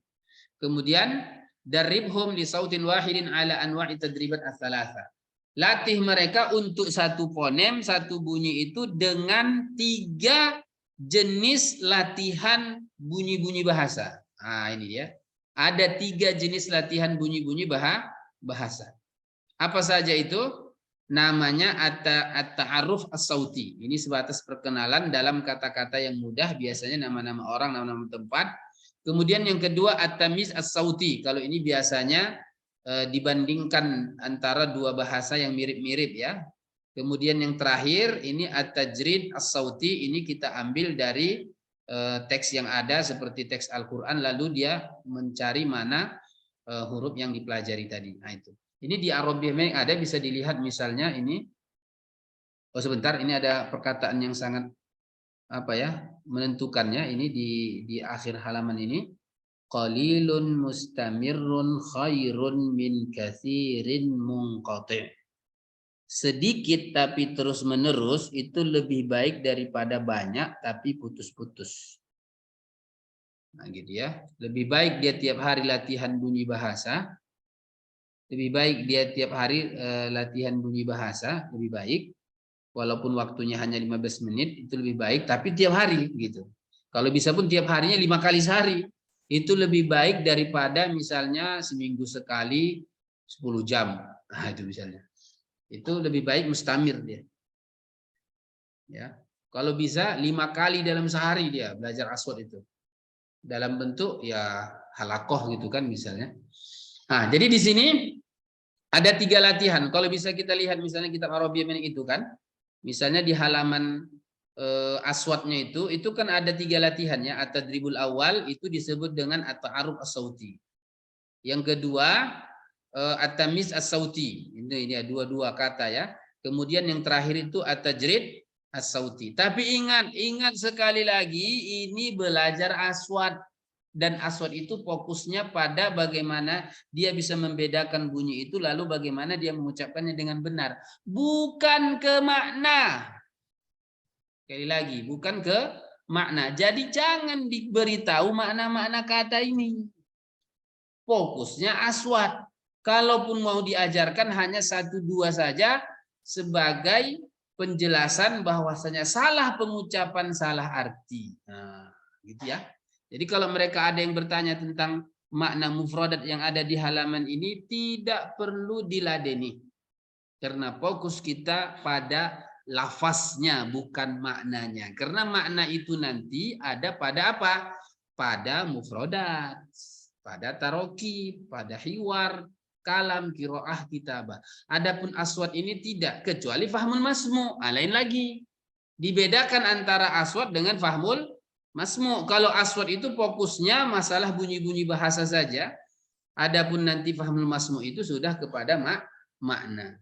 Speaker 2: Kemudian daribhum li sautin wahidin ala anwa'i tadribat ats-tsalatsa. Latih mereka untuk satu fonem, satu bunyi itu dengan 3 jenis latihan bunyi-bunyi bahasa. Nah, ini dia. Ada 3 jenis latihan bunyi-bunyi bahasa. Apa saja itu? Namanya at-ta'aruf as-sauti. Ini sebatas perkenalan dalam kata-kata yang mudah, biasanya nama-nama orang, nama-nama tempat. Kemudian yang kedua at-tamiz as-sauti. Kalau ini biasanya dibandingkan antara 2 bahasa yang mirip-mirip ya. Kemudian yang terakhir ini at-tajrid as-sauti, ini kita ambil dari teks yang ada seperti teks Al-Qur'an, lalu dia mencari mana huruf yang dipelajari tadi. Nah itu. Ini di Arabiah yang ada, bisa dilihat misalnya ini. Oh sebentar, ini ada perkataan yang sangat apa ya, menentukannya ini di akhir halaman ini. Qalilun mustamirrun khairun min katsirin munqati'. Sedikit tapi terus menerus itu lebih baik daripada banyak tapi putus-putus. Nah gitu ya. Lebih baik dia tiap hari latihan bunyi bahasa. Lebih baik dia tiap hari latihan bunyi bahasa, lebih baik. Walaupun waktunya hanya 15 menit itu lebih baik, tapi tiap hari gitu. Kalau bisa pun tiap harinya 5 kali sehari. Itu lebih baik daripada misalnya seminggu sekali 10 jam. Nah, itu misalnya. Itu lebih baik mustamir dia. Ya. Kalau bisa 5 kali dalam sehari dia belajar aswad itu. Dalam bentuk ya halakoh gitu kan misalnya. Nah, jadi di sini ada 3 latihan. Kalau bisa kita lihat misalnya kitab Arabiah itu kan. Misalnya di halaman aswadnya itu kan ada 3 latihan ya. At-tadribul awal itu disebut dengan at-ta'aruf as-sauti. Yang kedua at-tamiz as-sauti. Ini dua-dua kata ya. Kemudian yang terakhir itu at-tajrid as-sauti. Tapi ingat sekali lagi ini belajar aswad, dan aswad itu fokusnya pada bagaimana dia bisa membedakan bunyi itu, lalu bagaimana dia mengucapkannya dengan benar, bukan ke makna. Sekali lagi, bukan ke makna. Jadi jangan diberitahu makna-makna kata ini. Fokusnya aswad. Kalaupun mau diajarkan hanya 1-2 saja sebagai penjelasan bahwasanya salah pengucapan, salah arti. Nah, gitu ya. Jadi kalau mereka ada yang bertanya tentang makna mufradat yang ada di halaman ini, tidak perlu diladeni. Karena fokus kita pada lafaznya, bukan maknanya. Karena makna itu nanti ada pada apa? Pada mufradat, pada taroki, pada hiwar, kalam, kiroah, kitabah. Adapun aswad ini tidak, kecuali fahmul masmu. Lain lagi. Dibedakan antara aswad dengan fahmul masmu. Kalau aswad itu fokusnya masalah bunyi-bunyi bahasa saja. Adapun nanti fahmul masmu itu sudah kepada makna.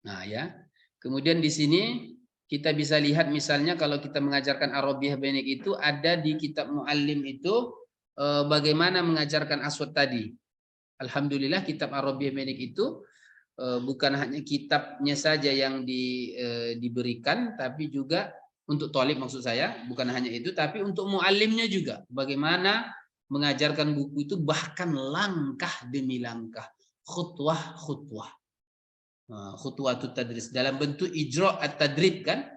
Speaker 2: Nah ya. Kemudian di sini kita bisa lihat misalnya kalau kita mengajarkan Arabiah Banik itu ada di kitab Muallim itu bagaimana mengajarkan aswad tadi. Alhamdulillah kitab Arabiah Banik itu bukan hanya kitabnya saja yang diberikan, tapi juga untuk tolib maksud saya, bukan hanya itu, tapi untuk muallimnya juga. Bagaimana mengajarkan buku itu bahkan langkah demi langkah, khutwah-khutwah. Khutwatut tadris dalam bentuk ijra' at-tadrib kan,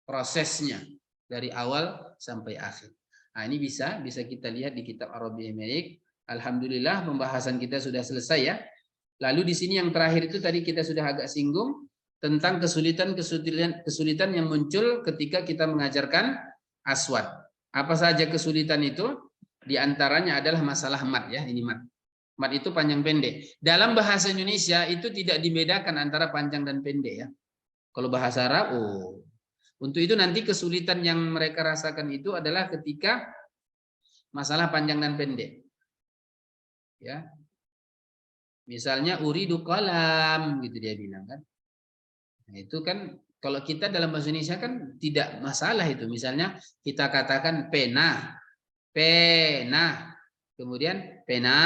Speaker 2: prosesnya dari awal sampai akhir. Nah, ini bisa kita lihat di kitab Arabiah Banik. Alhamdulillah pembahasan kita sudah selesai ya. Lalu di sini yang terakhir itu tadi kita sudah agak singgung tentang kesulitan yang muncul ketika kita mengajarkan aswad. Apa saja kesulitan itu? Di antaranya adalah masalah mat ya, ini mat. Mat itu panjang pendek. Dalam bahasa Indonesia itu tidak dibedakan antara panjang dan pendek ya. Kalau bahasa Arab, untuk itu nanti kesulitan yang mereka rasakan itu adalah ketika masalah panjang dan pendek. Ya. Misalnya uridu qalam gitu dia bilang kan. Nah, itu kan Kalau kita dalam bahasa Indonesia kan tidak masalah itu. Misalnya kita katakan pena, pena, kemudian pena,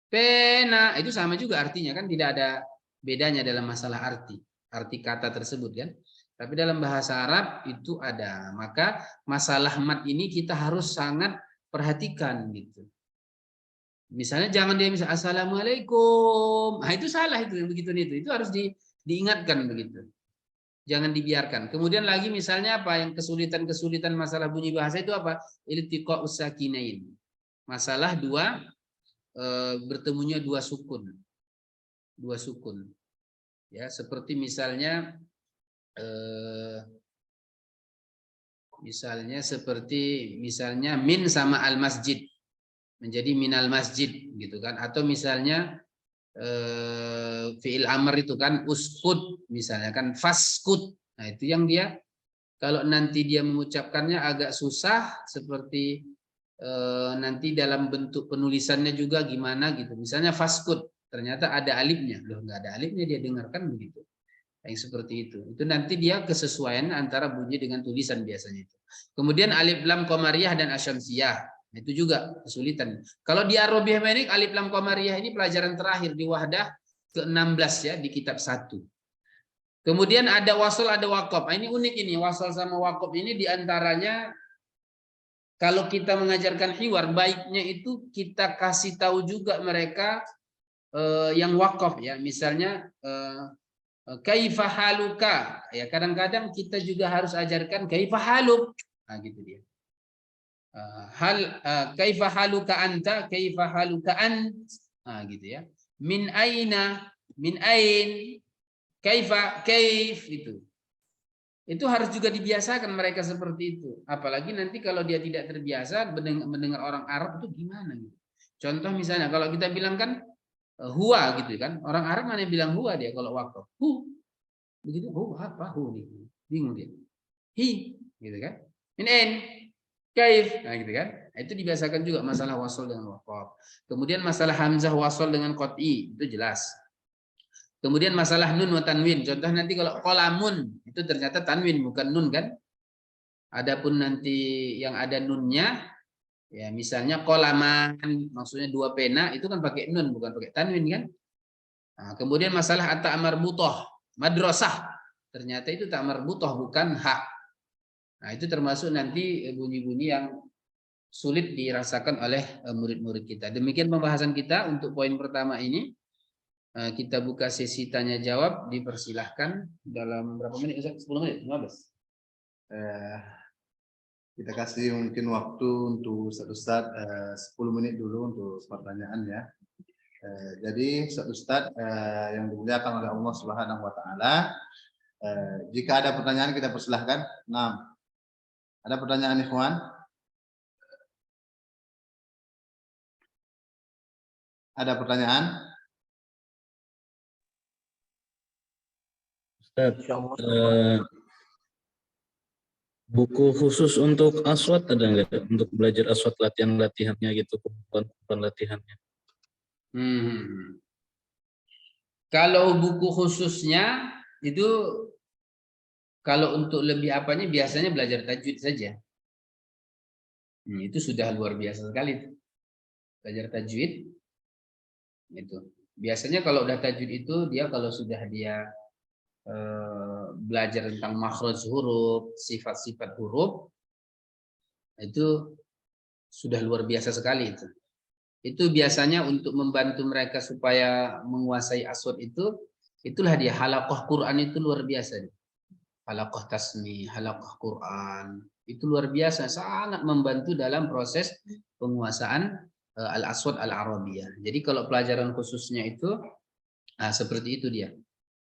Speaker 2: pena, itu sama juga artinya kan, tidak ada bedanya dalam masalah arti kata tersebut kan. Tapi dalam bahasa Arab itu ada. Maka masalah mat ini kita harus sangat perhatikan gitu. Misalnya jangan dia misal assalamualaikum, nah itu salah itu begitu itu harus diingatkan begitu. Jangan dibiarkan. Kemudian lagi misalnya apa yang kesulitan masalah bunyi bahasa itu apa? Iltiqa'us sakinain. Masalah bertemunya dua sukun. Dua sukun. Ya, seperti misalnya misalnya min sama al masjid menjadi minal masjid gitu kan, atau misalnya fi'il amr itu kan uskut misalnya kan faskut. Nah itu yang dia kalau nanti dia mengucapkannya agak susah, seperti nanti dalam bentuk penulisannya juga gimana gitu. Misalnya faskut ternyata ada alifnya, loh nggak ada alifnya dia dengarkan begitu. Yang seperti itu nanti dia kesesuaian antara bunyi dengan tulisan biasanya itu. Kemudian alif lam qamariyah dan asyamsiyah. Itu juga kesulitan. Kalau di Arabiyah Menik, alif lam qamariyah ini pelajaran terakhir di Wahdah ke-16 ya, di kitab 1. Kemudian ada wasol, ada waqaf. Ini unik ini, wasol sama waqaf ini diantaranya kalau kita mengajarkan hiwar, baiknya itu kita kasih tahu juga mereka yang waqaf ya. Misalnya kaifa haluka. Ya, kadang-kadang kita juga harus ajarkan kaifa haluk. Nah, gitu dia. Kaifa haluka anta, kaifa haluka ant, gitu ya. Min aina, min ain, kaifa, kaif itu harus juga dibiasakan mereka seperti itu. Apalagi nanti kalau dia tidak terbiasa mendengar orang Arab itu gimana gitu. Contoh misalnya kalau kita bilang kan huwa gitu kan, orang Arab mana yang bilang huwa dia kalau waqaf, hu begitu, hu apa hu nih, bingung dia, hi gitu kan, min ain, kaif, nah gitu kan. Itu dibiasakan juga masalah wasol dengan waqaf. Kemudian masalah hamzah wasol dengan qat'i itu jelas. Kemudian masalah nun wa tanwin. Contoh nanti kalau qalamun itu ternyata tanwin bukan nun kan. Adapun nanti yang ada nunnya ya misalnya qalaman maksudnya dua pena itu kan pakai nun bukan pakai tanwin kan. Nah, kemudian masalah at marbutah, madrasah. Ternyata itu ta marbutah bukan hak. Nah, itu termasuk nanti bunyi-bunyi yang sulit dirasakan oleh murid-murid kita. Demikian pembahasan kita untuk poin pertama ini. Kita buka sesi tanya jawab, dipersilahkan dalam berapa menit? 10 menit, 15.
Speaker 1: Kita kasih mungkin waktu untuk Ustaz 10 menit dulu untuk pertanyaan ya. Jadi Ustaz yang dimuliakan oleh Allah Subhanahu wa taala, jika ada pertanyaan kita persilahkan. Nah, ada pertanyaan ikhwan? Ada pertanyaan?
Speaker 5: Ustaz, buku khusus untuk aswat ada nggak untuk belajar aswat latihannya gitu, kumpulan latihannya?
Speaker 2: Kalau buku khususnya itu kalau untuk lebih apanya biasanya belajar tajwid saja. Itu sudah luar biasa sekali. Belajar tajwid itu. Biasanya kalau udah tajwid itu dia kalau sudah dia belajar tentang makhraj huruf, sifat-sifat huruf, itu sudah luar biasa sekali itu. Itu biasanya untuk membantu mereka supaya menguasai aswad itu, itulah dia halaqah Quran itu luar biasa. Halaqah tasmi, halaqah Quran itu luar biasa, sangat membantu dalam proses penguasaan al-aswad al-arabiyah. Jadi kalau pelajaran khususnya itu seperti itu dia.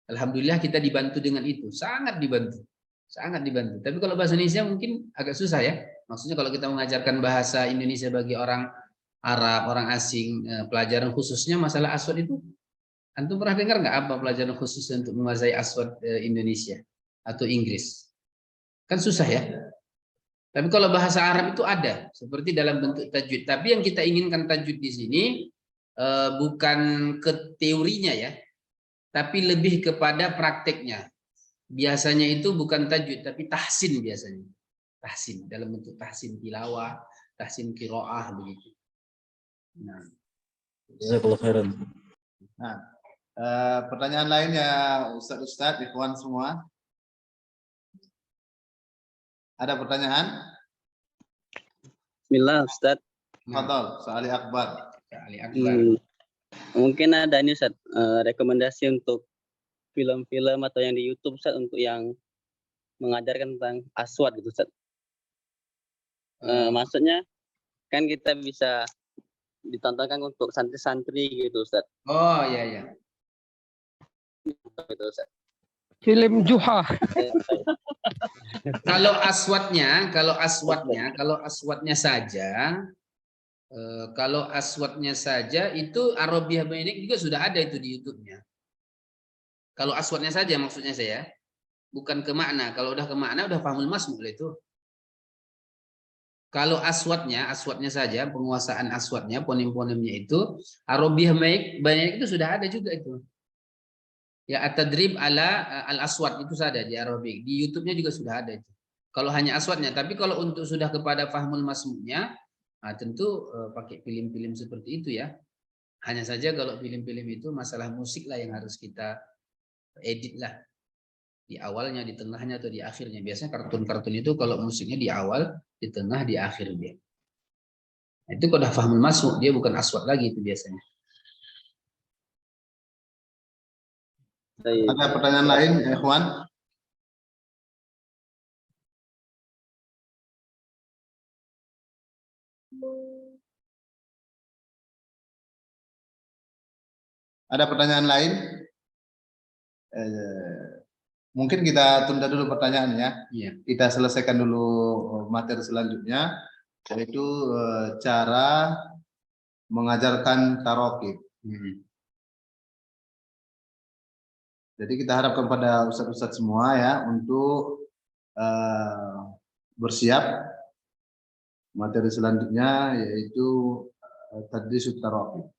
Speaker 2: Alhamdulillah kita dibantu dengan itu, sangat dibantu, sangat dibantu. Tapi kalau bahasa Indonesia mungkin agak susah ya. Maksudnya kalau kita mengajarkan bahasa Indonesia bagi orang Arab, orang asing, pelajaran khususnya masalah aswad itu, antum pernah dengar nggak apa pelajaran khusus untuk menguasai aswad Indonesia atau Inggris? Kan susah ya. Tapi kalau bahasa Arab itu ada, seperti dalam bentuk tajwid. Tapi yang kita inginkan tajwid di sini bukan ke teorinya ya, tapi lebih kepada prakteknya. biasanya itu bukan tajwid tapi tahsin biasanya. Tahsin dalam bentuk tahsin tilawah, tahsin qiraah begitu. Nah,
Speaker 5: Jazakallahu khairan.
Speaker 1: Nah, pertanyaan lain ya Ustadz, ikhwan semua. Ada pertanyaan?
Speaker 4: Bismillah Ustaz.
Speaker 1: Fadal, Soali Akbar.
Speaker 2: Ali Akbar.
Speaker 4: Mungkin ada nih Ustaz, rekomendasi untuk film-film atau yang di YouTube Ustaz untuk yang mengajarkan tentang aswad gitu Ustaz. Maksudnya kan kita bisa ditontonkan untuk santri-santri gitu Ustaz.
Speaker 2: Oh iya iya.
Speaker 4: Gitu Ustaz.
Speaker 3: Film Juha.
Speaker 2: Kalau aswatnya saja itu Arabiah Bainik juga sudah ada itu di YouTube-nya. Kalau aswatnya saja maksudnya saya, bukan ke makna. Kalau udah ke makna udah pahmul masmuk itu. Kalau aswatnya saja, penguasaan aswatnya, ponim-ponimnya itu Arabiah Bainik itu sudah ada juga itu. Ya at-tadrib ala al-aswat itu saja di Arabic. Di YouTube-nya juga sudah ada itu. Kalau hanya aswatnya, tapi kalau untuk sudah kepada fahmul masmuknya, nah tentu pakai film-film seperti itu ya. Hanya saja kalau film-film itu masalah musik lah yang harus kita edit lah. Di awalnya, di tengahnya, atau di akhirnya. Biasanya kartun-kartun itu kalau musiknya di awal, di tengah, di akhir dia. Nah, itu kalau udah fahmul masmuk, dia bukan aswat lagi itu biasanya.
Speaker 1: Ada pertanyaan lain, ikhwan? Ada pertanyaan lain? Mungkin kita tunda dulu pertanyaannya.
Speaker 2: Iya.
Speaker 1: Kita selesaikan dulu materi selanjutnya, yaitu cara mengajarkan tarokib. Jadi kita harapkan pada ustadz-ustadz semua ya untuk bersiap materi selanjutnya, yaitu tadrisut tarokib.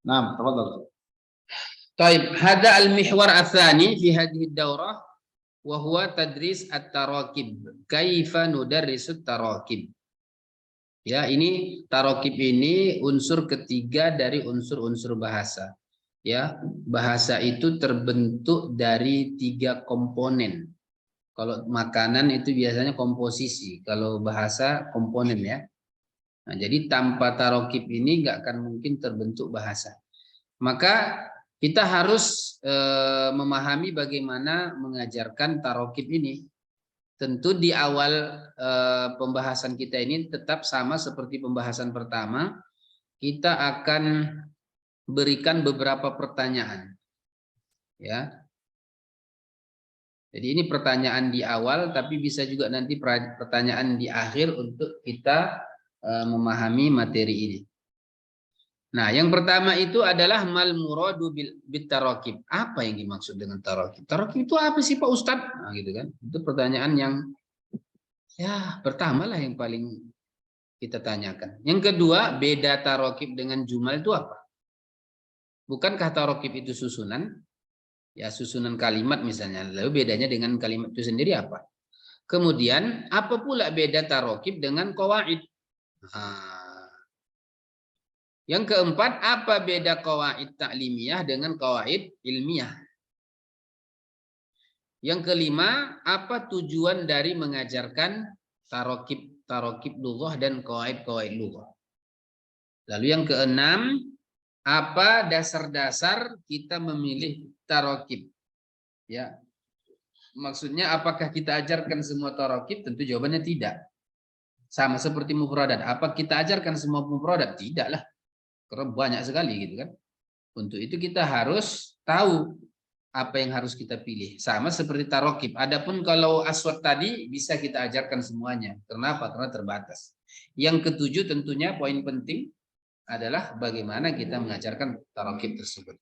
Speaker 1: Nah, tafadhal.
Speaker 2: طيب هذا المحور الثاني في هذه الدورة وهو تدريس التراكيب كيف ندرس التراكيب. Ya, ini tarakib ini unsur ketiga dari unsur-unsur bahasa. Ya, bahasa itu terbentuk dari 3 komponen. Kalau makanan itu biasanya komposisi, kalau bahasa komponen ya. Nah, jadi tanpa tarakib ini nggak akan mungkin terbentuk bahasa. Maka kita harus memahami bagaimana mengajarkan tarakib ini. Tentu di awal pembahasan kita ini tetap sama seperti pembahasan pertama. Kita akan berikan beberapa pertanyaan. Ya. Jadi ini pertanyaan di awal, tapi bisa juga nanti pertanyaan di akhir untuk kita memahami materi ini. Nah, yang pertama itu adalah mal muradu bit tarakib. Apa yang dimaksud dengan tarakib? Tarakib itu apa sih Pak Ustadz? Nah, gitu kan. Itu pertanyaan yang ya pertama lah yang paling kita tanyakan. Yang kedua, beda tarakib dengan jumal itu apa? Bukankah tarakib itu susunan? Ya, susunan kalimat misalnya. Lalu bedanya dengan kalimat itu sendiri apa? Kemudian, apa pula beda tarakib dengan qawaid? Nah, yang keempat, apa beda qawaid ta'limiyah dengan qawaid ilmiah? Yang kelima, apa tujuan dari mengajarkan tarakib lughah dan qawaid lughah? Lalu yang keenam, apa dasar-dasar kita memilih tarakib? Ya. Maksudnya apakah kita ajarkan semua tarakib? Tentu jawabannya tidak. Sama seperti mufradat. Apa kita ajarkan semua mufradat? Tidaklah. Karena banyak sekali gitu kan. Untuk itu kita harus tahu apa yang harus kita pilih. Sama seperti tarakib. Adapun kalau aswad tadi bisa kita ajarkan semuanya. Kenapa? Karena terbatas. Yang ketujuh tentunya poin penting. adalah bagaimana kita mengajarkan tarakib tersebut.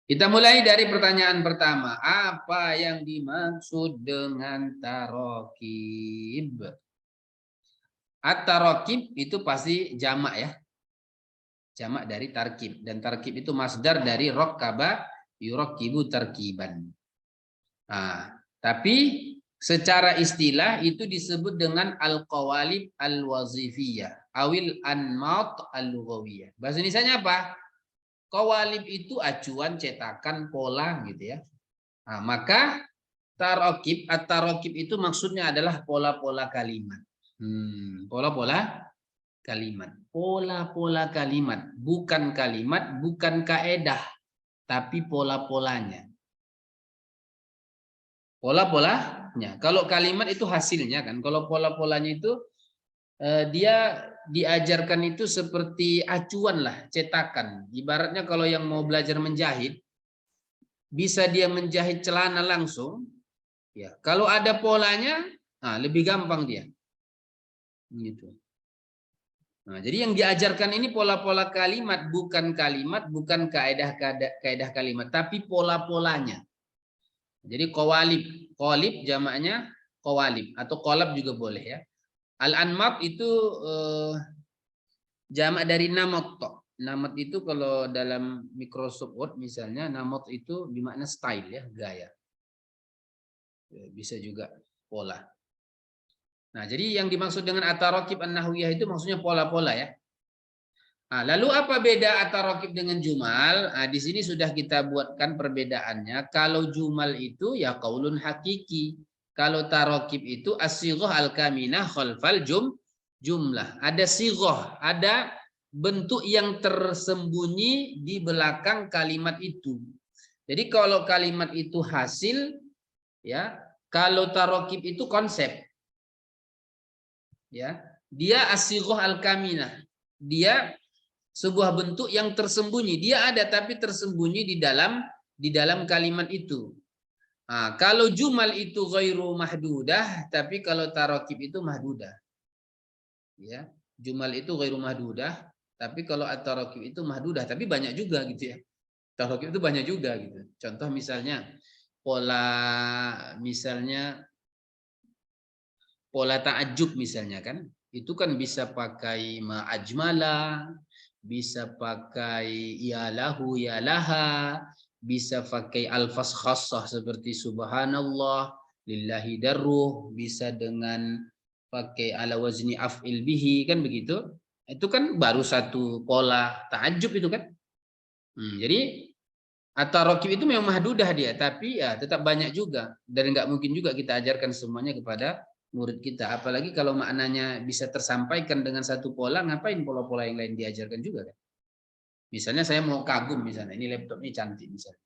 Speaker 2: Kita mulai dari pertanyaan pertama. Apa yang dimaksud dengan tarakib? At-tarakib itu pasti jamak ya. Jamak dari tarkib. Dan tarkib itu masdar dari rakkaba yurakkibu tarkiban. Nah, tapi secara istilah itu disebut dengan al-qawalib al-wazifiyah. Awil anmat al-lughawiyah. Bahasa Indonesianya apa? Qawalib itu acuan, cetakan, pola gitu ya. Nah, maka tarakib, at-tarakib itu maksudnya adalah pola-pola kalimat. Pola-pola kalimat. Pola-pola kalimat. Bukan kalimat, bukan kaedah. Tapi pola-polanya. Pola-polanya. Kalau kalimat itu hasilnya kan. Kalau pola-polanya itu dia diajarkan itu seperti acuan lah, cetakan. Ibaratnya kalau yang mau belajar menjahit, bisa dia menjahit celana langsung. Ya, kalau ada polanya, lebih gampang dia. Gitu. Nah, jadi yang diajarkan ini pola-pola kalimat, bukan kaedah kalimat, tapi pola-polanya. Jadi qawalib, qalib jamaknya qawalib atau qalab juga boleh ya. Al-anmat itu jamak dari namat. Namat itu kalau dalam Microsoft Word misalnya, namat itu bermakna style ya, gaya. Bisa juga pola. Nah, jadi yang dimaksud dengan at-tarakib an-nahwiyah itu maksudnya pola-pola ya. Nah, lalu apa beda at-tarakib dengan jumal? Nah, di sini sudah kita buatkan perbedaannya. Kalau jumal itu ya qaulun hakiki. Kalau tarakib itu as-sighah al-kaminah khalfal jumlah. Ada sighah, ada bentuk yang tersembunyi di belakang kalimat itu. Jadi kalau kalimat itu hasil, ya, kalau tarakib itu konsep. Ya, dia as-sighah al-kaminah. Dia sebuah bentuk yang tersembunyi. Dia ada tapi tersembunyi di dalam kalimat itu. Nah, kalau jumal itu ghairu mahdudah, tapi kalau tarakib itu mahdudah. Ya, jumal itu ghairu mahdudah, tapi kalau at-tarakib itu mahdudah, tapi banyak juga gitu ya. Tarakib itu banyak juga gitu. Contoh misalnya pola ta'ajjub misalnya kan, itu kan bisa pakai ma'ajmala, bisa pakai ya lahu ya laha, bisa pakai alfaz khassah seperti subhanallah, lillahi darruh, bisa dengan pakai ala wazni af'il bihi kan begitu. Itu kan baru satu pola ta'ajjub itu kan. Jadi at-tarakib itu memang mahdudah dia, tapi ya tetap banyak juga dan nggak mungkin juga kita ajarkan semuanya kepada murid kita. Apalagi kalau maknanya bisa tersampaikan dengan satu pola, ngapain pola-pola yang lain diajarkan juga kan? Misalnya saya mau kagum misalnya, ini laptop ini cantik misalnya.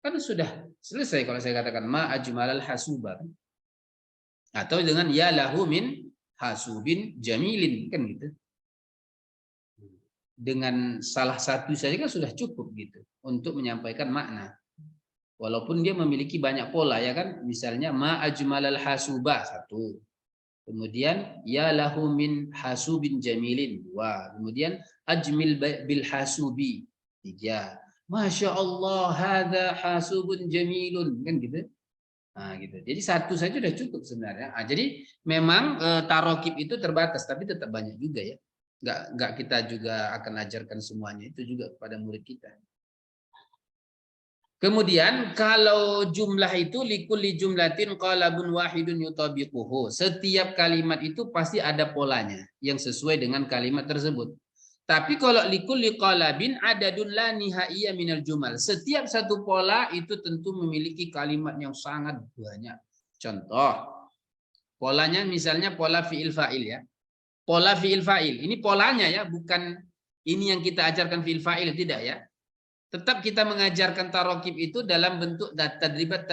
Speaker 2: Kan sudah selesai kalau saya katakan ma ajmalal hasuba. Kan? Atau dengan ya lahu min hasubin jamilin kan gitu. Dengan salah satu saja kan sudah cukup gitu untuk menyampaikan makna. Walaupun dia memiliki banyak pola ya kan. Misalnya ma ajmalal hasuba satu. Kemudian ya lahu min hasubin jamilin dua. Kemudian ajmil bil hasubi tiga. Masya Allah hadza hasubun jamilun kan gitu. Nah, gitu. Jadi satu saja sudah cukup sebenarnya. Nah, jadi memang tarakib itu terbatas tapi tetap banyak juga ya. Enggak kita juga akan ajarkan semuanya itu juga kepada murid kita. Kemudian kalau jumlah itu likulli jumlatin qalabun wahidun yutabiquhu. Setiap kalimat itu pasti ada polanya yang sesuai dengan kalimat tersebut. Tapi kalau likulli qalabin adadun la nihaiyya minal jumal. Setiap satu pola itu tentu memiliki kalimat yang sangat banyak. Contoh, polanya misalnya pola fi'il fa'il ya. Pola fi'il fa'il. Ini polanya ya, bukan ini yang kita ajarkan fi'il fa'il tidak ya. Tetap kita mengajarkan tarakib itu dalam bentuk tadribat,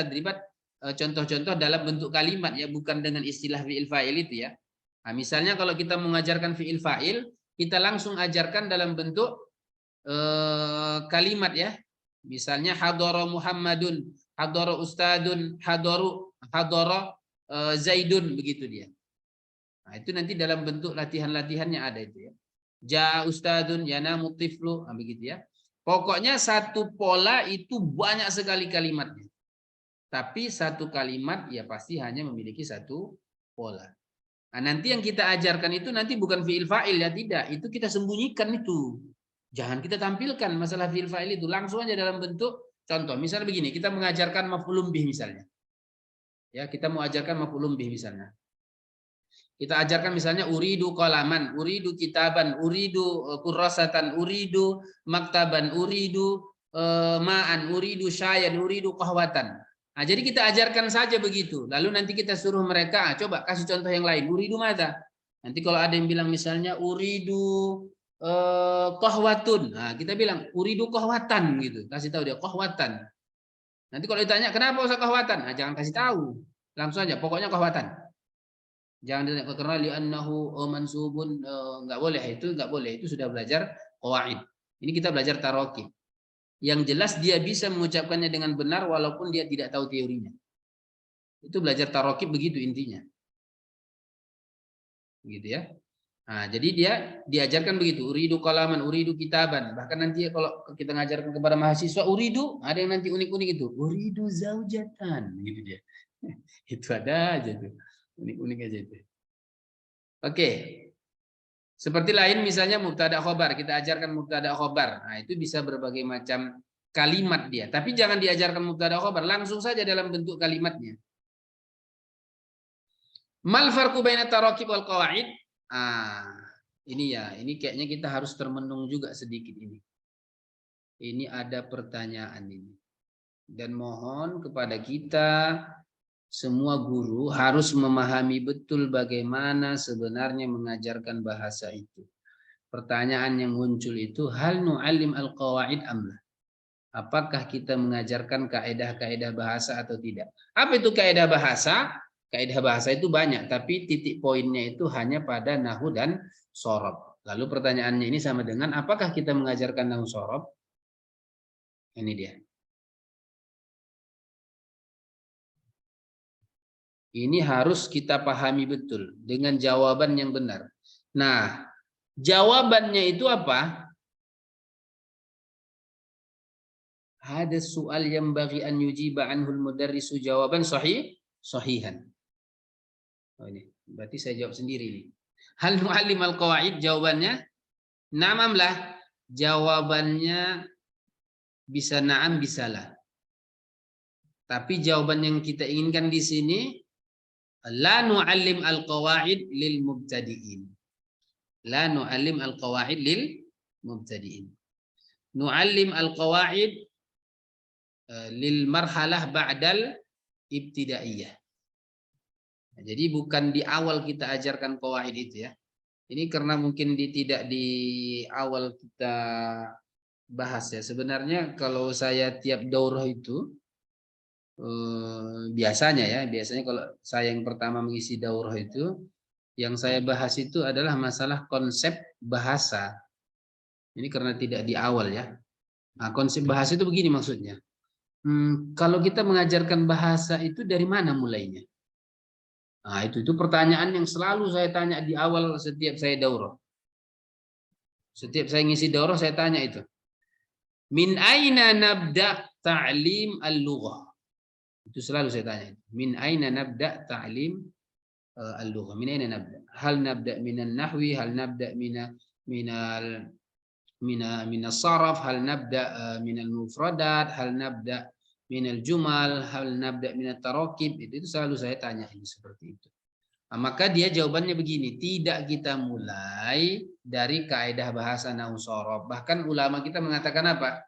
Speaker 2: contoh-contoh dalam bentuk kalimat ya, bukan dengan istilah fi'il fa'il itu ya. Nah, misalnya kalau kita mengajarkan fi'il fa'il, kita langsung ajarkan dalam bentuk kalimat ya. Misalnya hadara Muhammadun, hadara Ustadun, hadara Zaidun begitu dia. Nah, itu nanti dalam bentuk latihan-latihannya ada itu ya. Ja ustadun yanamu tiflu, nah, begitu ya. Pokoknya satu pola itu banyak sekali kalimatnya. Tapi satu kalimat ya pasti hanya memiliki satu pola. Nah, nanti yang kita ajarkan itu nanti bukan fi'il fa'il ya, tidak. Itu kita sembunyikan itu. Jangan kita tampilkan masalah fi'il fa'il itu. Langsung aja dalam bentuk contoh. Misalnya begini, kita mengajarkan maf'ulun bih misalnya. Ya, kita mau ajarkan maf'ulun bih misalnya. Kita ajarkan misalnya uridu qalaman, uridu kitaban, uridu kurrasatan, uridu maktaban, uridu ma'an, uridu syayan, uridu qahwatan. Nah, jadi kita ajarkan saja begitu. Lalu nanti kita suruh mereka, coba kasih contoh yang lain. Uridu mata. Nanti kalau ada yang bilang misalnya uridu qahwatun. Nah, kita bilang uridu qahwatan gitu. Kasih tahu dia qahwatan. Nanti kalau ditanya kenapa usah qahwatan? Nah, jangan kasih tahu. Langsung aja pokoknya qahwatan. Jangan ditanya karena li'annahu mansubun, enggak boleh, itu enggak boleh. Itu sudah belajar qawaid. Ini kita belajar tarokib. Yang jelas dia bisa mengucapkannya dengan benar walaupun dia tidak tahu teorinya. Itu belajar tarokib begitu intinya. Begitu ya. Nah, jadi dia diajarkan begitu, uridu qalaman, uridu kitaban. Bahkan nanti kalau kita ngajarkan kepada mahasiswa uridu, ada yang nanti unik-unik itu, uridu zaujatan, gitu dia. Itu ada aja tuh. Unik-unik aja itu. Oke. Seperti lain misalnya mubtada khobar, kita ajarkan mubtada khobar. Nah, itu bisa berbagai macam kalimat dia. Tapi jangan diajarkan mubtada khobar, langsung saja dalam bentuk kalimatnya. Mal farqu baina tarakib wal qawaid? Ini ya, ini kayaknya kita harus termenung juga sedikit ini. Ini ada pertanyaan ini. Dan mohon kepada kita semua guru harus memahami betul bagaimana sebenarnya mengajarkan bahasa itu. Pertanyaan yang muncul itu, hal nu'allim al-qawaid amla? Apakah kita mengajarkan kaedah-kaedah bahasa atau tidak? Apa itu kaedah bahasa? Kaedah bahasa itu banyak, tapi titik poinnya itu hanya pada nahwu dan shorob. Lalu pertanyaannya ini sama dengan, apakah kita mengajarkan nahwu shorob? Ini dia. Ini harus kita pahami betul dengan jawaban yang benar. Nah, jawabannya itu apa? Ada soal yang bagi an yujiba anhul mudarrisu jawaban sahihan. Oh, ini berarti saya jawab sendiri nih. Hal nu'allim al-qawaid, jawabannya na'am lah. Jawabannya bisa na'am bisa lah. Tapi jawaban yang kita inginkan di sini, la nu'allim al-qawaid lil mubtadi'in. La nu'allim al-qawaid lil mubtadi'in. Nu'allim al-qawaid lil marhalah ba'dal ibtidaiyah. Jadi bukan di awal kita ajarkan qawaid itu ya. Ini karena mungkin tidak di awal kita bahas ya. Sebenarnya kalau saya tiap daurah itu biasanya kalau saya yang pertama mengisi daurah itu, yang saya bahas itu adalah masalah konsep bahasa. Ini karena tidak di awal ya. Nah, konsep bahasa itu begini maksudnya. Kalau kita mengajarkan bahasa itu dari mana mulainya? Nah, itu pertanyaan yang selalu saya tanya di awal setiap saya daurah. Setiap saya ngisi daurah saya tanya itu. Min aina nabda ta'lim al-lughah? Itu selalu saya tanya. Min aina nabda ta'lim al-lughah? Min aina nabda? Hal nabda minan nahwi, hal nabda minal saraf, hal nabda minal mufradat, hal nabda minal jumal, hal nabda minat tarakib. Itu selalu saya tanya ini seperti itu. Nah, maka dia jawabannya begini, tidak kita mulai dari kaidah bahasa nahwu shorob. Bahkan ulama kita mengatakan apa?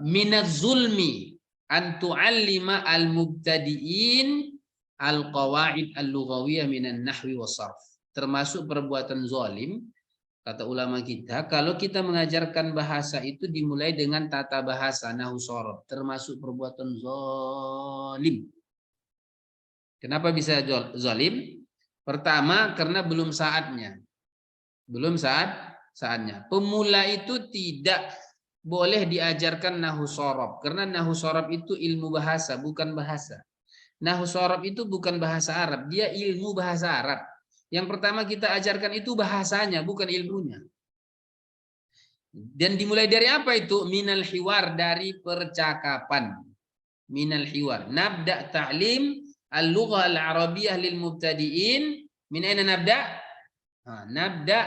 Speaker 2: Minaz zulmi an tu'allima al-mubtadi'in al-qawaid al-lughawiyah minan nahwi was-sarf. Termasuk perbuatan zalim, kata ulama kita, kalau kita mengajarkan bahasa itu dimulai dengan tata bahasa nahwu shorob, termasuk perbuatan zalim. Kenapa bisa zalim? Pertama, karena belum saatnya. Belum saatnya. Pemula itu tidak boleh diajarkan nahwu shorob, karena nahwu shorob itu ilmu bahasa, bukan bahasa. Nahwu shorob itu bukan bahasa Arab, dia ilmu bahasa Arab. Yang pertama kita ajarkan itu bahasanya, bukan ilmunya. Dan dimulai dari apa itu? Minal hiwar, dari percakapan. Minal hiwar. Nabda ta'lim al-lughah al-arabiyyah lil mubtadi'in. Min aina nabda? Nabda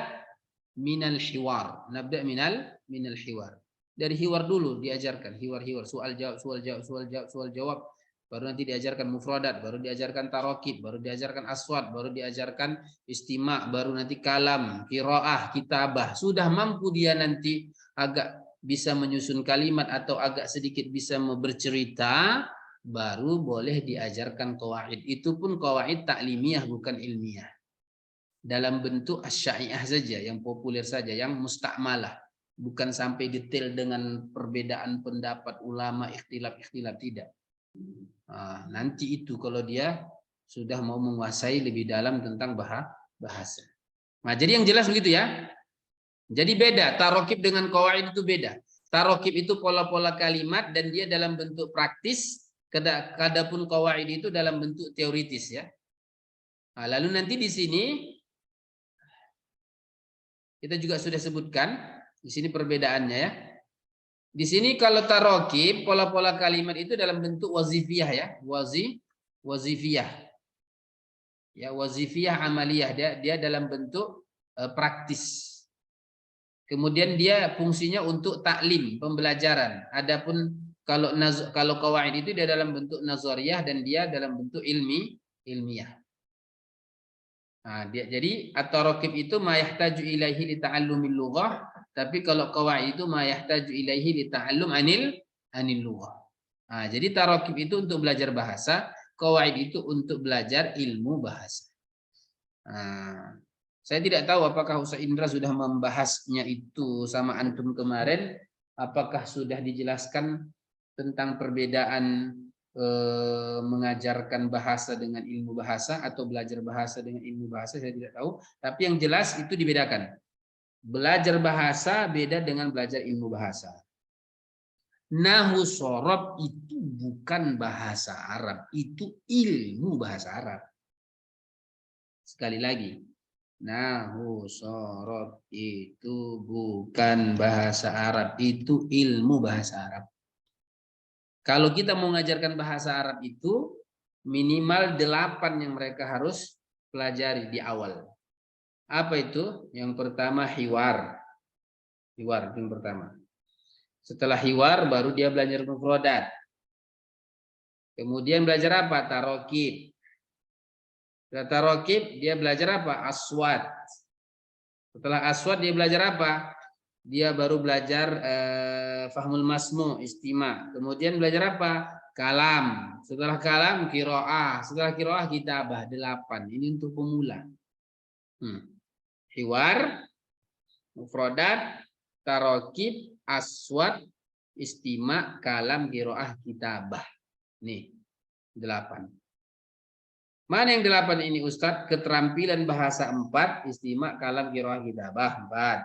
Speaker 2: minal hiwar. Nabda minal hiwar. Dari hiwar dulu diajarkan. Hiwar-hiwar. Soal jawab, soal jawab, soal jawab, soal jawab. Baru nanti diajarkan mufradat, baru diajarkan tarokib, baru diajarkan aswad, baru diajarkan istima, baru nanti kalam, qiraah, kitabah. Sudah mampu dia nanti agak bisa menyusun kalimat atau agak sedikit bisa bercerita, baru boleh diajarkan qawaid. Itu pun qawaid taklimiyah, bukan ilmiah. Dalam bentuk asy-sya'i'ah saja, yang populer saja, yang mustakmalah. Bukan sampai detail dengan perbedaan pendapat ulama, ikhtilaf-ikhtilaf, tidak. Nanti itu kalau dia sudah mau menguasai lebih dalam tentang bahasa. Nah, jadi yang jelas begitu ya. Jadi beda, tarokib dengan qawaid itu beda. Tarokib itu pola-pola kalimat dan dia dalam bentuk praktis, kadapun qawaid itu dalam bentuk teoritis ya. Nah, lalu nanti di sini kita juga sudah sebutkan di sini perbedaannya ya. Di sini kalau tarokib, pola-pola kalimat itu dalam bentuk wazifiyah ya, wazifiyah. Ya, wazifiyah amaliyah, dia dalam bentuk praktis. Kemudian dia fungsinya untuk taklim, pembelajaran. Adapun kalau qawaid itu dia dalam bentuk nazariyah dan dia dalam bentuk ilmiah. Nah, jadi at-tarokib itu ma yahtaju ilaihi li ta'allumil lughah. Tapi kalau qawaid itu ma yahtaju ilaihi li ta'allum anil lughah. Nah, jadi tarokib itu untuk belajar bahasa, qawaid itu untuk belajar ilmu bahasa. Nah, saya tidak tahu apakah Ustaz Indra sudah membahasnya itu sama antum kemarin, apakah sudah dijelaskan tentang perbedaan mengajarkan bahasa dengan ilmu bahasa atau belajar bahasa dengan ilmu bahasa, saya tidak tahu. Tapi yang jelas itu dibedakan. Belajar bahasa beda dengan belajar ilmu bahasa. Nahwu shorob itu bukan bahasa Arab, itu ilmu bahasa Arab. Sekali lagi, nahwu shorob itu bukan bahasa Arab, itu ilmu bahasa Arab. Kalau kita mau mengajarkan bahasa Arab itu minimal 8 yang mereka harus pelajari di awal. Apa itu? Yang pertama hiwar. Hiwar itu yang pertama. Setelah hiwar baru dia belajar mufradat. Kemudian belajar apa? Tarokib. Setelah tarokib dia belajar apa? Aswad. Setelah aswad dia belajar apa? Dia baru belajar fahmul masmu, istima. Kemudian belajar apa? Kalam. Setelah kalam qiraah. Setelah qiraah kitabah. 8. Ini untuk pemula. Hiwar, mufradat, tarokib, aswad, istima, kalam, qiraah, kitabah. Nih, 8. Mana yang 8 ini Ustadz? Keterampilan bahasa 4, istima, kalam, qiraah, kitabah 4.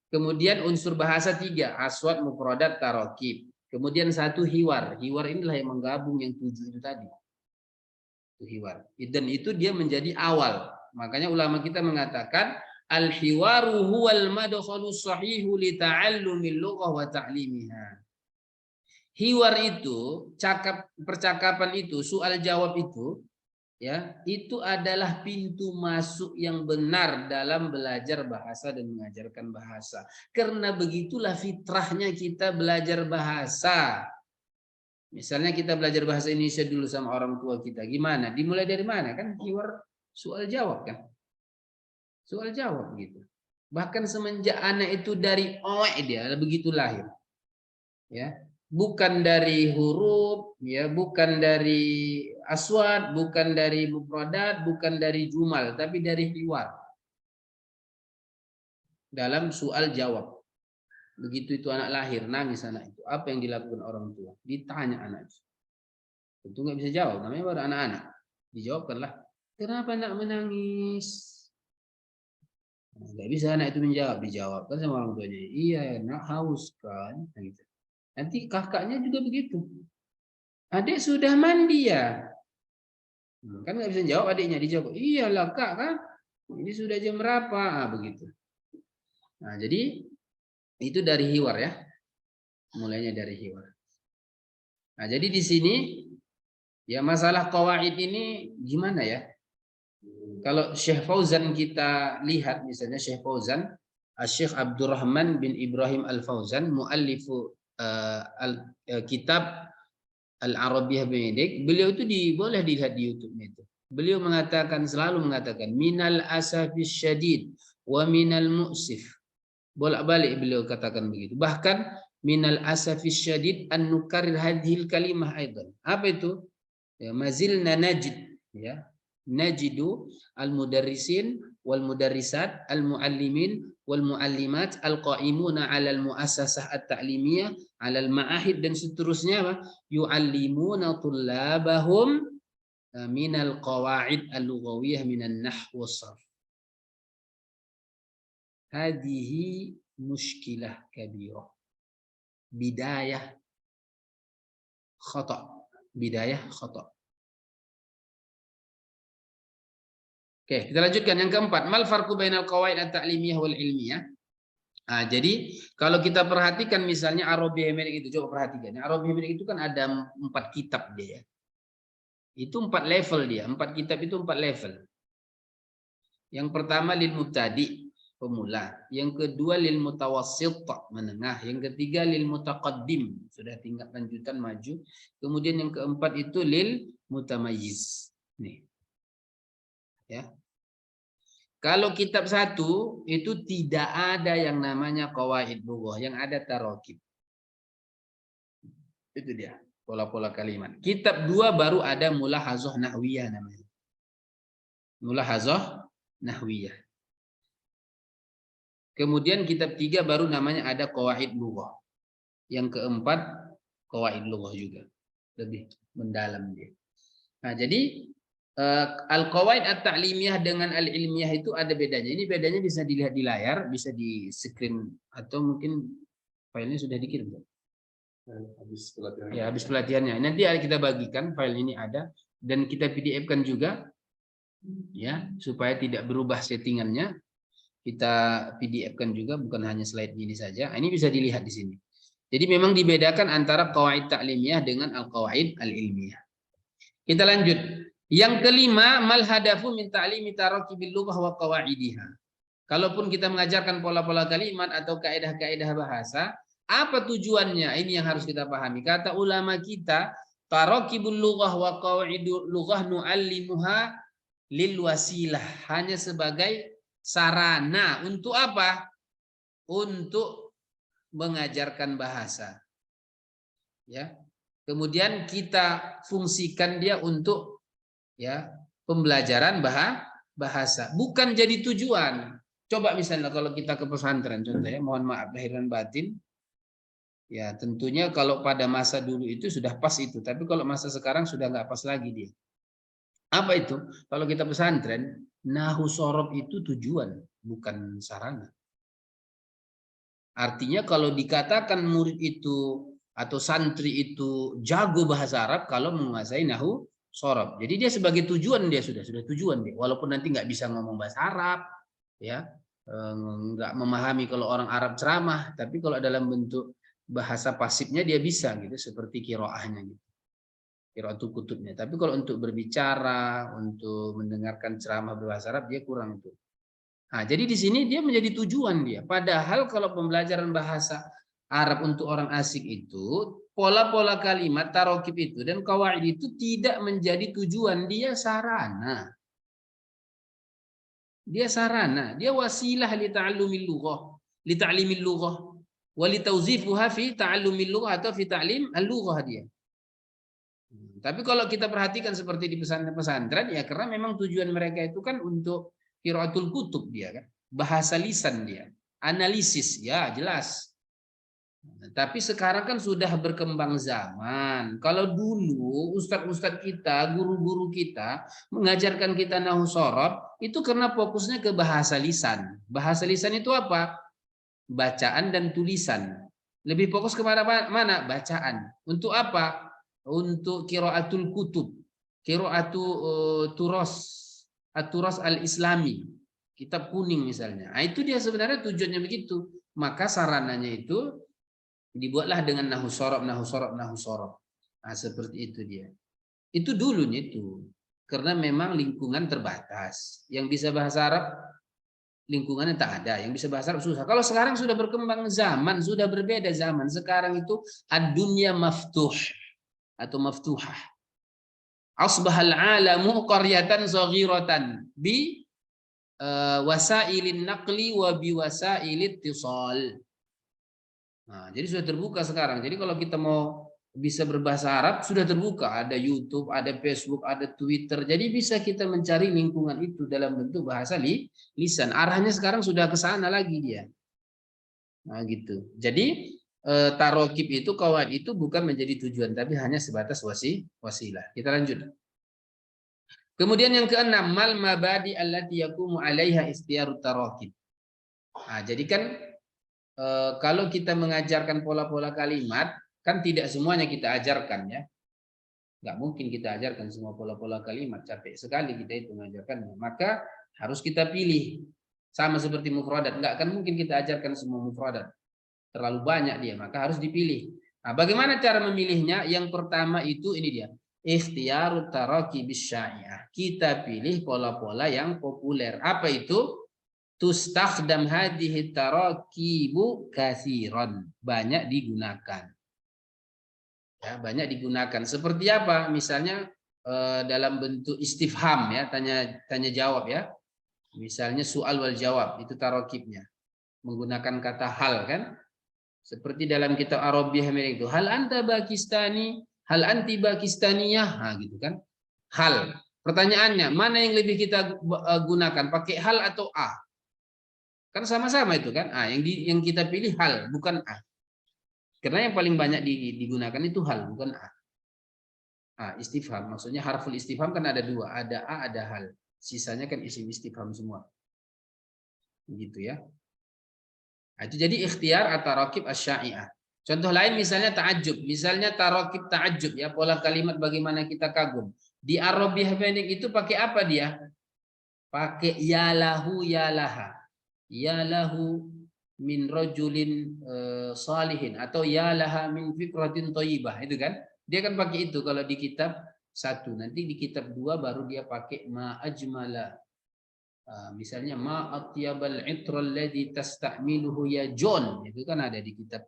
Speaker 2: Kemudian unsur bahasa 3, aswad, mufradat, tarokib. Kemudian 1 hiwar. Hiwar inilah yang menggabung yang 7 itu tadi. Itu hiwar. Dan itu dia menjadi awal. Makanya ulama kita mengatakan al-hiwaru huwal madkhalu sahihu li ta'allumil lughah wa ta'limiha. Hiwar itu, percakapan itu, soal jawab itu, ya, itu adalah pintu masuk yang benar dalam belajar bahasa dan mengajarkan bahasa. Karena begitulah fitrahnya kita belajar bahasa. Misalnya kita belajar bahasa Indonesia dulu sama orang tua kita, gimana? Dimulai dari mana? Kan hiwar soal jawab kan? Soal jawab gitu. Bahkan semenjak anak itu dari dia begitu lahir. Ya, bukan dari huruf, ya, bukan dari aswad, bukan dari mufradat, bukan dari jumal, tapi dari hiwar. Dalam soal jawab. Begitu itu anak lahir, nangis anak itu. Apa yang dilakukan orang tua? Ditanya anak itu. Tentu nggak bisa jawab, namanya baru anak-anak. Dijawabkanlah, kenapa anak menangis? Nggak bisa anak itu menjawab, dijawabkan sama orang tuanya. Iya, nak haus kan. Gitu. Nanti kakaknya juga begitu. Adik sudah mandi ya? Kan nggak bisa jawab adiknya, dijawab. Iyalah kak kan. Ini sudah jam berapa? Begitu. Nah, jadi itu dari hiwar ya. Mulainya dari hiwar. Nah, jadi di sini ya masalah qawaid ini gimana ya? Kalau Syekh Fauzan kita lihat misalnya Syekh Fauzan, Syekh Abdurrahman bin Ibrahim Al-Fauzan, muallifu kitab Al-Arabiyah Benedik, beliau itu boleh dilihat di YouTube itu. Beliau selalu mengatakan minal asafis syadid wa minal mu'sif. Bolak-balik beliau katakan begitu. Bahkan minal asafis syadid an nukarrir hadhil kalimah aidan. Apa itu? Ya, mazilna najid ya. Najidu al-mudarrisin wal mudarrisat al-muallimin wal muallimat al-qaimuna 'ala al-muassasah at-ta'limiyah 'ala al-ma'ahid dan seterusnya apa? Yu'allimuna tullabahum minal qawaid al-lughawiyah minan nahw was-sarf. Hadhihi mushkilah kabirah. Bidayah khata'. Bidayah khata'. Oke, kita lanjutkan yang keempat. Mal farqu bainal qawaid at-ta'limiyah wal ilmiyah? Nah, jadi kalau kita perhatikan misalnya Arabiyah Benedik itu, coba perhatikan. Arabiyah Benedik itu kan ada 4 kitab dia. Itu 4 level dia. 4 kitab itu 4 level. Yang pertama lil mubtadi, pemula. Yang kedua lil mutawassit, menengah. Yang ketiga lil mutaqaddim, sudah tingkat lanjutan maju. Kemudian yang keempat itu lil mutamayyiz. Nih. Ya. Kalau kitab 1 itu tidak ada yang namanya qawaid lughah, yang ada tarakib. Itu dia, pola-pola kalimat. Kitab 2 baru ada mulahazah nahwiyah namanya. Mulahazah nahwiyah. Kemudian kitab 3 baru namanya ada qawaid lughah. Yang keempat qawaid lughah juga. Lebih mendalam dia. Nah, jadi al-qawaid at-ta'limiyah dengan al-ilmiyah itu ada bedanya. Ini bedanya bisa dilihat di layar, bisa di screen atau mungkin filenya sudah dikirim. Habis pelatihannya. Ya, habis pelatihannya. Nanti kita bagikan file ini ada dan kita PDF-kan juga ya, supaya tidak berubah settingannya. Kita PDF-kan juga, bukan hanya slide ini saja. Ini bisa dilihat di sini. Jadi memang dibedakan antara qawaid ta'limiyah dengan al-qawaid al-ilmiyah. Kita lanjut. Yang kelima, mal hadafu min ta'limi tarakibil lughah wa qawaidiha. Kalaupun kita mengajarkan pola-pola kalimat atau kaidah-kaidah bahasa, apa tujuannya? Ini yang harus kita pahami. Kata ulama kita, tarakibul lughah wa qawaidul lughah nu'allimuha lil wasilah, hanya sebagai sarana untuk apa? Untuk mengajarkan bahasa. Ya. Kemudian kita fungsikan dia untuk ya pembelajaran bahasa, bukan jadi tujuan. Coba misalnya kalau kita ke pesantren contoh ya, mohon maaf lahir dan batin ya, tentunya kalau pada masa dulu itu sudah pas itu, tapi kalau masa sekarang sudah nggak pas lagi dia. Apa itu? Kalau kita pesantren, nahwu shorob itu tujuan, bukan sarana. Artinya kalau dikatakan murid itu atau santri itu jago bahasa Arab kalau menguasai nahwu shorob. Jadi dia sebagai tujuan, dia sudah tujuan dia. Walaupun nanti nggak bisa ngomong bahasa Arab, ya nggak memahami kalau orang Arab ceramah, tapi kalau dalam bentuk bahasa pasifnya dia bisa gitu, seperti qiraahnya gitu, qiraatul kutubnya. Tapi kalau untuk berbicara, untuk mendengarkan ceramah berbahasa Arab dia kurang itu. Nah, jadi di sini dia menjadi tujuan dia. Padahal kalau pembelajaran bahasa Arab untuk orang asing itu pola-pola kalimat tarokib itu dan qawaid itu tidak menjadi tujuan, dia sarana. Dia sarana, dia wasilah li ta'allumil lughah, li ta'limil lughah, wa li tawzifuha fi ta'allumil lughah atau fi ta'lim al-lughah dia. Tapi kalau kita perhatikan seperti di pesantren-pesantren ya, karena memang tujuan mereka itu kan untuk qiraatul kutub dia kan, bahasa lisan dia, analisis ya jelas. Tapi sekarang kan sudah berkembang zaman. Kalau dulu ustadz-ustadz kita, guru-guru kita mengajarkan kita nahwu shorob itu karena fokusnya ke bahasa lisan. Bahasa lisan itu apa? Bacaan dan tulisan. Lebih fokus kepada mana? Bacaan. Untuk apa? Untuk qiraatul kutub, qiraatu turas, at-turas al-islami. kitab kuning misalnya. Nah, itu dia sebenarnya tujuannya begitu. Maka sarananya itu dibuatlah dengan nahu sorob. Nah, seperti itu dia. Itu dulunya itu. Karena memang lingkungan terbatas. Yang bisa bahasa Arab lingkungannya tak ada. Yang bisa bahasa Arab susah. Kalau sekarang sudah berkembang zaman, sudah berbeda zaman. Sekarang itu ad-dunya maftuh atau maftuhah. Asbahal alamu qaryatan saghiratan bi wasailin naqli wa bi wasailit ittisal. Nah, jadi sudah terbuka sekarang. Jadi kalau kita mau bisa berbahasa Arab sudah terbuka, ada YouTube, ada Facebook, ada Twitter. Jadi bisa kita mencari lingkungan itu dalam bentuk bahasa lisan. Arahnya sekarang sudah ke sana lagi dia. Nah, gitu. Jadi tarokib itu, qawaid itu bukan menjadi tujuan, tapi hanya sebatas wasilah. Kita lanjut. Kemudian yang keenam, mal mabadi allati yaqumu 'alaiha istiyarut tarakib. Nah, jadi kan kalau kita mengajarkan pola-pola kalimat, kan tidak semuanya kita ajarkan ya. Nggak mungkin kita ajarkan semua pola-pola kalimat, capek sekali kita itu mengajarkannya. Maka harus kita pilih. Sama seperti mufradat, nggak akan mungkin kita ajarkan semua mufradat. Terlalu banyak dia, maka harus dipilih. Nah, bagaimana cara memilihnya? Yang pertama itu ini dia. Ikhtiyarut tarakib syai'ah. Kita pilih pola-pola yang populer. Apa itu? Tustakhdam hadhihi tarakibu katsiran. Banyak digunakan. Ya, banyak digunakan. Seperti apa? Misalnya dalam bentuk istifham ya, tanya jawab ya. Misalnya soal wal jawab, itu tarakibnya. Menggunakan kata hal kan? Seperti dalam kitab Arabiah itu, hal anta Pakistani, hal anti Pakistaniyah, nah, gitu kan? Hal. Pertanyaannya, mana yang lebih kita gunakan? Pakai hal atau a? Kan sama-sama itu kan? Yang kita pilih hal, bukan a. Karena yang paling banyak digunakan itu hal, bukan a. Istifham, maksudnya harful istifham kan ada dua, ada a, ada hal. Sisanya kan isim istifham semua. Gitu ya. Nah, itu jadi ikhtiar at-tarakib asy-syai'ah. Contoh lain misalnya ta'ajjub, misalnya tarakib ta'ajjub ya, pola kalimat bagaimana kita kagum. Di Arabiah pendek itu pakai apa dia? Pakai ya lahu ya laha. Ya lahu min rajulin salihin atau ya laha min fikratin thayyibah, itu kan? Dia kan pakai itu kalau di kitab 1. Nanti di kitab 2 baru dia pakai ma ajmala. Misalnya ma atyabal itra alladhi tasta'miluhu ya John, itu kan ada di kitab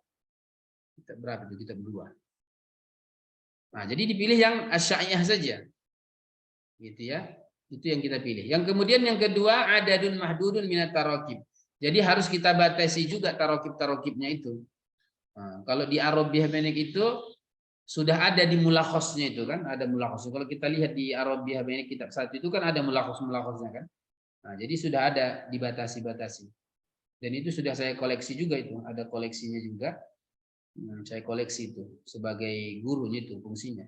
Speaker 2: berapa itu, kitab 2. Nah, jadi dipilih yang asy-syai'ah saja. Gitu ya. Itu yang kita pilih. Yang kemudian yang kedua adadun mahdudun minat tarakib. Jadi harus kita batasi juga tarakib-tarakibnya itu. Nah, kalau di Arabiah pendek itu sudah ada di mulakhosnya itu kan, ada mulakhos. Kalau kita lihat di Arabiah pendek kitab 1 itu kan ada mulakhosnya kan. Nah, jadi sudah ada dibatasi-batasi. Dan itu sudah saya koleksi juga itu, ada koleksinya juga. Saya koleksi itu sebagai gurunya itu fungsinya.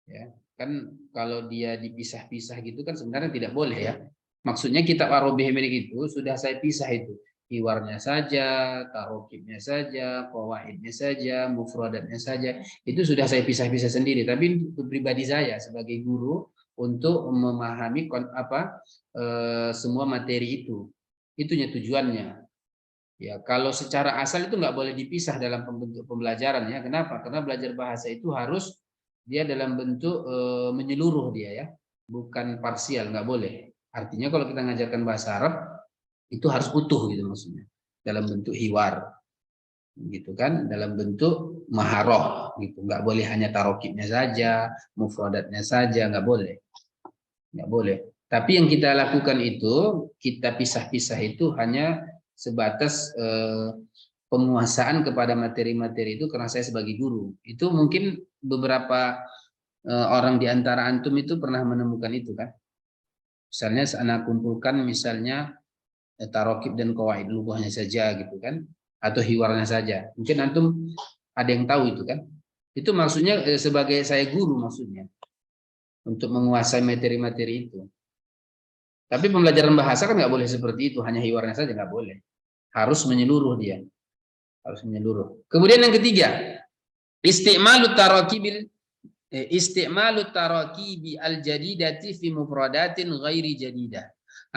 Speaker 2: Ya, kan kalau dia dipisah-pisah gitu kan sebenarnya tidak boleh ya. Maksudnya kitab Arabiah pendek itu sudah saya pisah itu. Hiwarnya saja, tarokibnya saja, qawaidnya saja, mufradatnya saja. Itu sudah saya pisah-pisah sendiri. Tapi untuk pribadi saya sebagai guru untuk memahami semua materi itu. Itunya tujuannya. Ya, kalau secara asal itu nggak boleh dipisah dalam bentuk pembelajaran ya. Kenapa? Karena belajar bahasa itu harus dia dalam bentuk menyeluruh dia ya, bukan parsial, nggak boleh. Artinya kalau kita ngajarkan bahasa Arab itu harus utuh gitu maksudnya, dalam bentuk hiwar, gitu kan, dalam bentuk maharoh gitu, nggak boleh hanya tarokibnya saja, mufradatnya saja, nggak boleh. Nggak boleh. Tapi yang kita lakukan itu, kita pisah-pisah itu hanya sebatas penguasaan kepada materi-materi itu karena saya sebagai guru. Itu mungkin beberapa orang di antara antum itu pernah menemukan itu kan. Misalnya anak kumpulkan misalnya tarokib dan qawaid lughahnya saja gitu kan, atau hiwarnya saja. Mungkin antum ada yang tahu itu kan. Itu maksudnya sebagai saya guru maksudnya. Untuk menguasai materi-materi itu. Tapi pembelajaran bahasa kan nggak boleh seperti itu, hanya hiwarnya saja nggak boleh. Harus menyeluruh dia. Harus menyeluruh. Kemudian yang ketiga, isti'malut tarakibi al-jadidati fi mufradatin ghairi jadidah.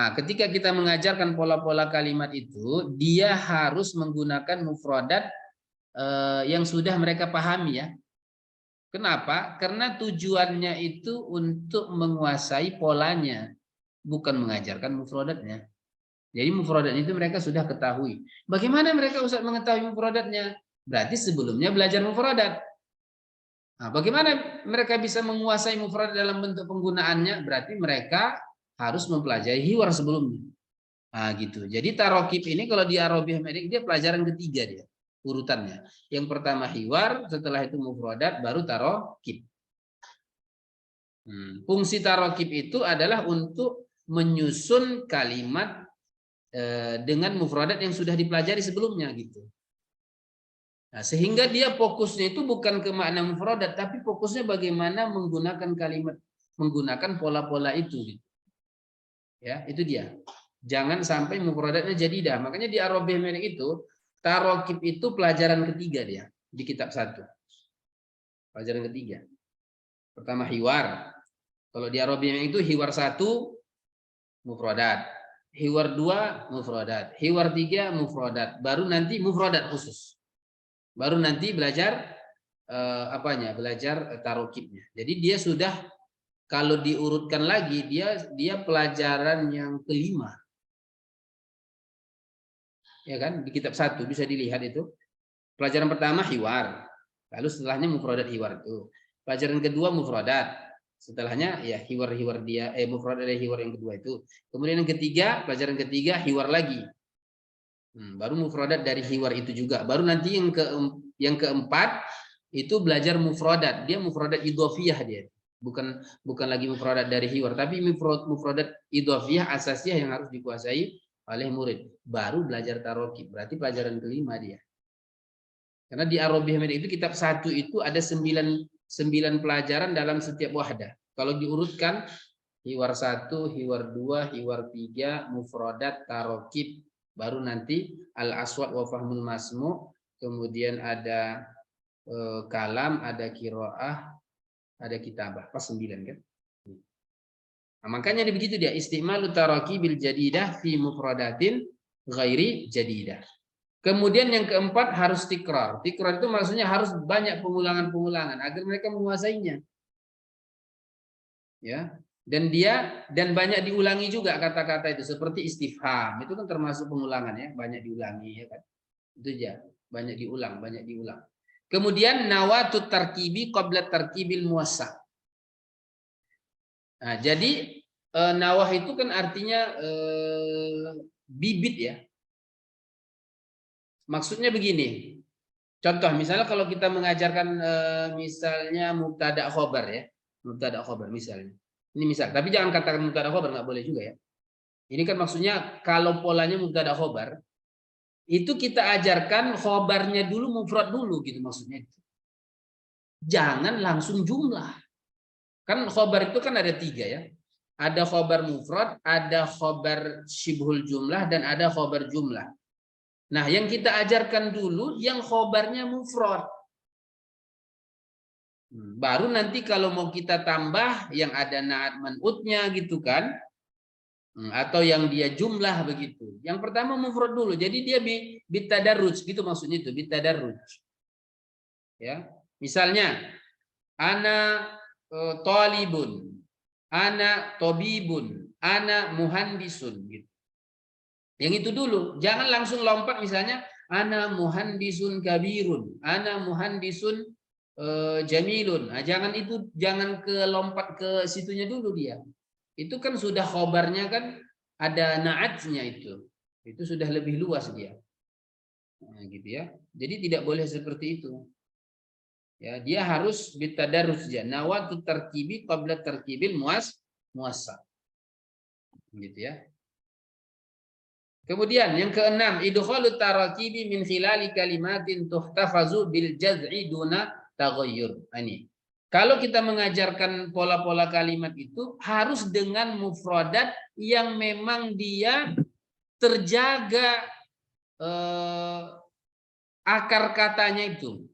Speaker 2: Nah, ketika kita mengajarkan pola-pola kalimat itu, dia harus menggunakan mufradat yang sudah mereka pahami ya. Kenapa? Karena tujuannya itu untuk menguasai polanya, bukan mengajarkan mufradatnya. Jadi mufradat itu mereka sudah ketahui. Bagaimana mereka Ustaz mengetahui mufradatnya? Berarti sebelumnya belajar mufradat. Nah, bagaimana mereka bisa menguasai mufradat dalam bentuk penggunaannya? Berarti mereka harus mempelajari hiwar sebelumnya. Nah, gitu. Jadi tarokib ini kalau di Arabiah Medik dia pelajaran ketiga dia urutannya. Yang pertama hiwar, setelah itu mufradat, baru tarokib. Fungsi tarokib itu adalah untuk menyusun kalimat dengan mufradat yang sudah dipelajari sebelumnya gitu. Nah, sehingga dia fokusnya itu bukan ke makna mufradat, tapi fokusnya bagaimana menggunakan kalimat, menggunakan pola-pola itu. Gitu. Ya, itu dia. Jangan sampai mufradatnya jadidah. Makanya di Arabiah Medik itu tarokib itu pelajaran ketiga dia di kitab 1. Pelajaran ketiga. Pertama hiwar. Kalau di Arabiah Medik itu hiwar 1 mufradat. Hiwar 2 mufradat, hiwar 3 mufradat, baru nanti mufradat khusus. Baru nanti belajar belajar tarokibnya. Jadi dia sudah kalau diurutkan lagi dia pelajaran yang kelima. Ya kan? Di kitab 1 bisa dilihat itu. Pelajaran pertama hiwar. Lalu setelahnya mufradat hiwar itu. Pelajaran kedua mufradat. Setelahnya ya hiwar-hiwar dia mufradat dari hiwar yang kedua itu. Kemudian yang ketiga, pelajaran ketiga hiwar lagi. Baru mufradat dari hiwar itu juga. Baru nanti yang keempat itu belajar mufradat. Dia mufradat idhofiyah dia. Bukan lagi mufradat dari hiwar, tapi mufradat idhofiyah asasiyah yang harus dikuasai oleh murid. Baru belajar tarokib. Berarti pelajaran kelima dia. Karena di Arabiah Medik itu kitab 1 itu ada 9 pelajaran dalam setiap wahdah. Kalau diurutkan hiwar 1, hiwar 2, hiwar 3, mufradat, tarokib, baru nanti al-aswad wa fahmul masmu, kemudian ada kalam, ada qiraah, ada kitabah. Pas 9 kan? Nah, makanya begitu dia istimalu tarakibil jadidah fi mufradatin ghairi jadidah. Kemudian yang keempat harus tikrar. Tikrar itu maksudnya harus banyak pengulangan-pengulangan agar mereka menguasainya. Ya. Dan banyak diulangi juga kata-kata itu seperti istifham. Itu kan termasuk pengulangan ya, banyak diulangi ya kan. Itu aja, banyak diulang. Kemudian nawatut tarkibi qabla tarkibil muwassa'. Nah, jadi nawah itu kan artinya bibit ya. Maksudnya begini, contoh misalnya kalau kita mengajarkan misalnya mubtada khobar ya, mubtada khobar misalnya. Ini misal, tapi jangan katakan mubtada khobar, nggak boleh juga ya. Ini kan maksudnya kalau polanya mubtada khobar, itu kita ajarkan khobarnya dulu, mufrad dulu gitu maksudnya. Jangan langsung jumlah. Kan khobar itu kan ada 3 ya. Ada khobar mufrad, ada khobar syibhul jumlah, dan ada khobar jumlah. Nah, yang kita ajarkan dulu yang khobarnya mufrad. Baru nanti kalau mau kita tambah yang ada naat man'utnya gitu kan. Atau yang dia jumlah begitu. Yang pertama mufrad dulu. Jadi dia bitadarruj gitu maksudnya itu, bitadarruj. Ya. Misalnya ana talibun, ana tabibun, ana muhandisun gitu. Yang itu dulu, jangan langsung lompat misalnya ana muhandisun kabirun, ana muhandisun jamilun. Nah, jangan ke lompat ke situnya dulu dia. Itu kan sudah khobarnya kan ada naatnya itu. Itu sudah lebih luas dia. Nah, gitu ya. Jadi tidak boleh seperti itu. Ya, dia harus bitadarruj ya. Nawatu tarkibi qabla tarkibil muwassa'. Gitu ya. Kemudian yang keenam, idkhalut tarakibi min khilali kalimatin tuhtafazu bil jaz'i duna taghayyur. Ini. Kalau kita mengajarkan pola-pola kalimat itu harus dengan mufradat yang memang dia terjaga akar katanya itu.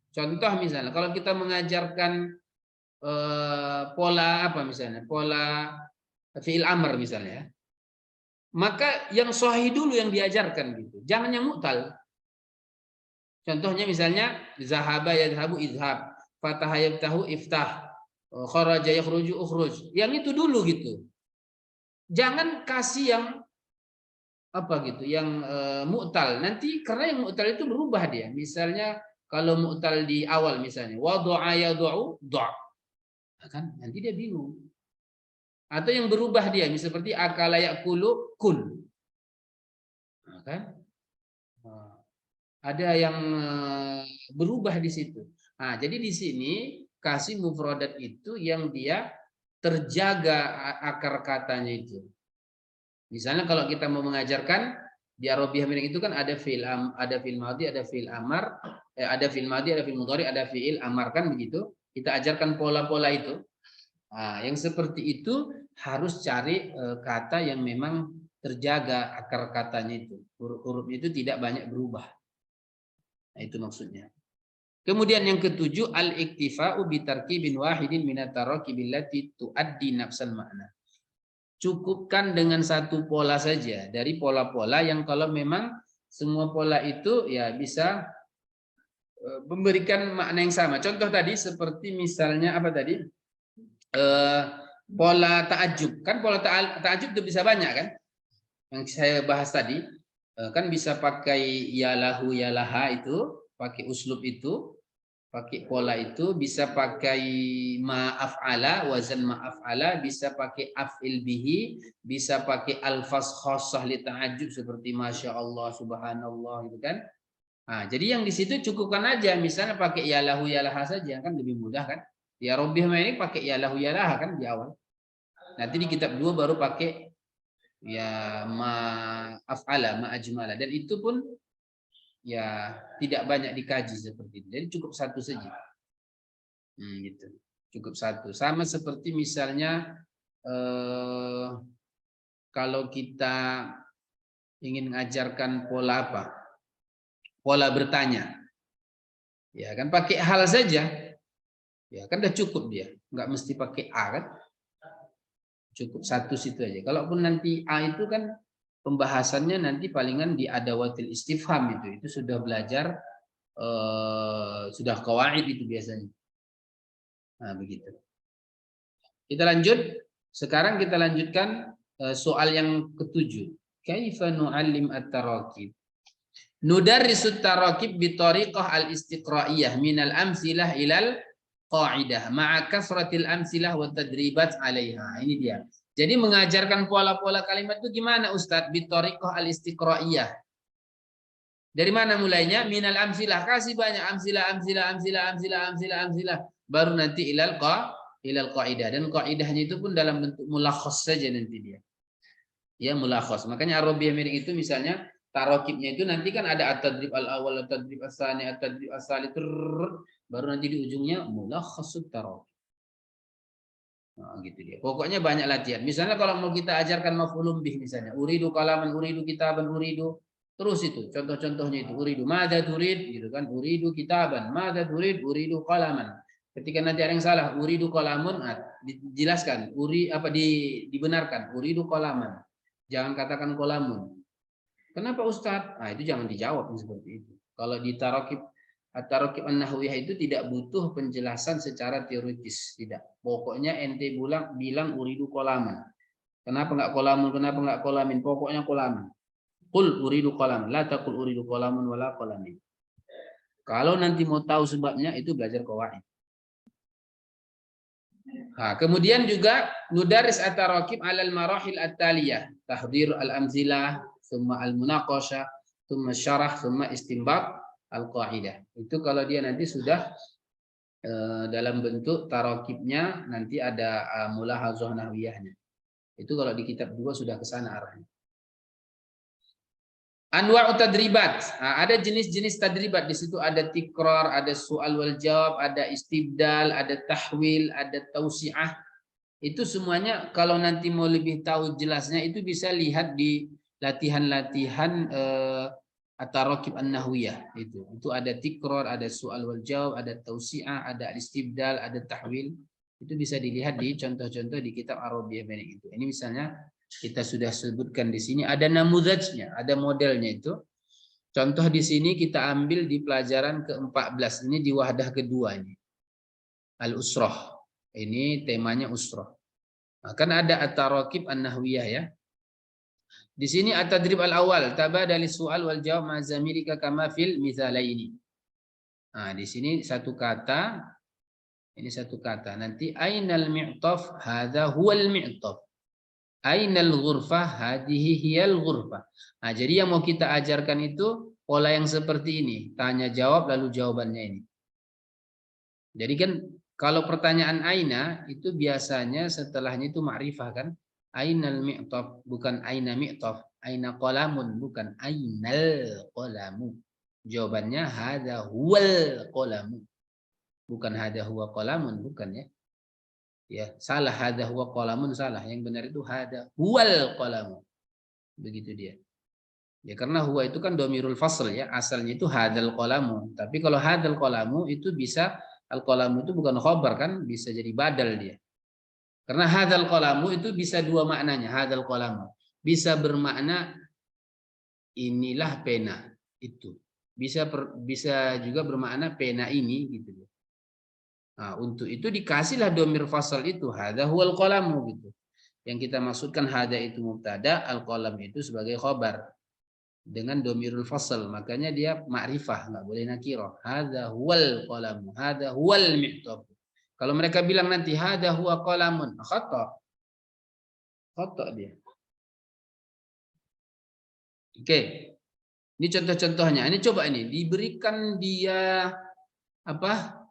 Speaker 2: Contoh misalnya kalau kita mengajarkan pola apa misalnya? Pola fi'il amr misalnya ya. maka yang sahih dulu yang diajarkan gitu. Jangan yang mu'tal. Contohnya misalnya zahaba yadhhabu idhhab, fataha yaftahu iftah, kharaja yakhruju ukhruj. Yang itu dulu gitu. Jangan kasih yang apa gitu, yang mu'tal. Nanti karena yang mu'tal itu berubah dia. Misalnya kalau mu'tal di awal misalnya wadu'a yadu'u da'. Kan nanti dia bingung. Atau yang berubah dia seperti akala yakulu kul. Nah, kan? Nah, ada yang berubah di situ. Nah, jadi di sini kasih mufradat itu yang dia terjaga akar katanya itu. Misalnya kalau kita mau mengajarkan di Arabiyah itu kan ada fi'il madhi, ada fi'il amar, ada fi'il madhi, ada fi'il mudhari, ada fi'il amar kan begitu. Kita ajarkan pola-pola itu. Nah, yang seperti itu harus cari kata yang memang terjaga akar katanya itu. Huruf-hurufnya itu tidak banyak berubah. Nah, itu maksudnya. Kemudian yang ketujuh al-iktifa'u bi tarkibin wahidin minat tarakibil lati tuaddi nafsal makna. Cukupkan dengan satu pola saja dari pola-pola yang kalau memang semua pola itu ya bisa memberikan makna yang sama. Contoh tadi seperti misalnya apa tadi? Pola ta'ajub. Kan pola ta'ajub itu bisa banyak kan? Yang saya bahas tadi kan bisa pakai ya lahu ya laha itu, pakai uslub itu, pakai pola itu, bisa pakai ma'af'ala, wazan ma'af'ala, bisa pakai af'il bihi, bisa pakai alfaz khassah li ta'ajub seperti masya Allah, subhanallah gitu kan. Nah, jadi yang di situ cukupkan aja misalnya pakai ya lahu ya laha saja kan lebih mudah kan. Ya Rabbih ini pakai ya lahu ya laha kan di awal. Nanti di kitab 2 baru pakai ya ma'af'ala, ma'ajmala, dan itu pun ya tidak banyak dikaji seperti itu. Jadi cukup satu saja. Gitu. Cukup satu. Sama seperti misalnya kalau kita ingin mengajarkan pola apa? Pola bertanya. Ya kan pakai hal saja. Ya kan udah cukup dia. Enggak mesti pakai a kan? Cukup satu situ aja. Kalaupun nanti a itu kan pembahasannya nanti palingan di adawatil istifham itu sudah belajar sudah qawaid itu biasanya. Nah, begitu. Kita lanjut. Sekarang kita lanjutkan soal yang ketujuh. Kaifa nu'allim at-tarakib? Nudarrisut tarakib bi tariqah al-istiqra'iyah minal amsilah ilal qa'idah ma'a kasratil amsilah wa tadribat 'alaiha. Ini dia. Jadi mengajarkan pola-pola kalimat itu gimana Ustadz? Bi tariqah al-istiqra'iyah. Dari mana mulainya? Minal amsilah. Kasih banyak amsilah. Baru nanti ilal qa'idah. Dan qa'idahnya itu pun dalam bentuk mulakhas saja nanti dia. Ya, mulakhas. Makanya Arabiyah miring itu misalnya tarakibnya itu nanti kan ada at-tadrib al-awwal, at-tadrib as-tsani, at-tadrib as-tsalits, baru nanti di ujungnya mulakhasut tarakib. Nah, gitu dia. Pokoknya banyak latihan. Misalnya kalau mau kita ajarkan maf'ulun bih misalnya, uridu kalaman, uridu kitaban, uridu, terus itu contoh-contohnya itu uridu madza turid gitu kan, uridu kitaban, madza turid, uridu kalaman. Ketika nanti ada yang salah, uridu kalamun, dijelaskan, dibenarkan, uridu kalaman. Jangan katakan kolamun. Kenapa Ustadz? Nah, itu jangan dijawab seperti itu. Kalau di tarakib at-tarakib an-nahwiyah itu tidak butuh penjelasan secara teoritis, tidak. Pokoknya ente bilang uridu kolaman. Kenapa enggak kolamun? Kenapa enggak kolamin? Pokoknya kolaman. Qul uridu kolaman, la taqul uridu kolamun wala kolamin. Kalau nanti mau tahu sebabnya itu belajar qawaid. Nah, kemudian juga nudaris at-tarakib 'alal marahil at-taliyah, tahdir al-amzilah, thumma al-munaqashah, thumma syarah, thumma istinbat al-qaidah. Itu kalau dia nanti sudah dalam bentuk tarakibnya nanti ada mulahazah nahwiyahnya. Itu kalau di kitab 2 sudah ke sana arahnya. Anwa'ut tadribat. Nah, ada jenis-jenis tadribat di situ, ada tikrar, ada soal wal jawab, ada istibdal, ada tahwil, ada tausi'ah. Itu semuanya kalau nanti mau lebih tahu jelasnya itu bisa lihat di latihan-latihan at-tarakib an-nahwiyah itu. Itu ada tikrar, ada soal wal jawab, ada tausi'ah, ada istibdal, ada tahwil. Itu bisa dilihat di contoh-contoh di kitab Arabiyah itu. Ini misalnya Kita sudah sebutkan di sini ada namuzajnya, ada modelnya itu. Contoh di sini kita ambil di pelajaran ke-14 ini di wahdah kedua ini. Al-usrah. Ini temanya usrah. Nah, kan ada at-tarakib an-nahwiyah ya. Di sini at-tadrib al-awwal tabadali su'al wal jawab ma zamilika kama fil mithalaini. Nah, di sini satu kata, ini satu kata. Nanti ainal mi'taf hadza huwal mi'taf. Ainal ghurfah hadhihi hiyal ghurfah. Nah, jadi yang mau kita ajarkan itu pola yang seperti ini, tanya jawab lalu jawabannya ini. Jadi kan kalau pertanyaan aina itu biasanya setelahnya itu ma'rifah kan? Ainal mi'taf bukan aina mi'taf, aina qalamun bukan ainal qalamu. Jawabannya hadza huwal qalamu. Bukan hadza huwa qalamun, bukan ya. Ya, salah hadza huwa qalamun salah. Yang benar itu hadza huwal qalamu. Begitu dia. Ya karena huwa itu kan dhamirul fasl ya, asalnya itu hadzal qalamu. Tapi kalau hadzal qalamu itu bisa al-qalamu itu bukan khabar kan, bisa jadi badal dia. Karena hadzal qalamu itu bisa dua maknanya, hadzal qalamu. Bisa bermakna inilah pena itu. Bisa juga bermakna pena ini gitu. Nah, untuk itu dikasihlah dhamir fasal itu hadza huwal qalamu gitu. Yang kita maksudkan hadza itu mubtada, al-qalam itu sebagai khabar dengan dhamirul fasal, makanya dia ma'rifah, enggak boleh nakirah. Hadza huwal qalamu, hadza huwal mi'taf. Kalau mereka bilang nanti hadza huwa qalamun, khata. Khata dia. Oke. Ini contoh-contohnya. Ini coba ini diberikan dia apa?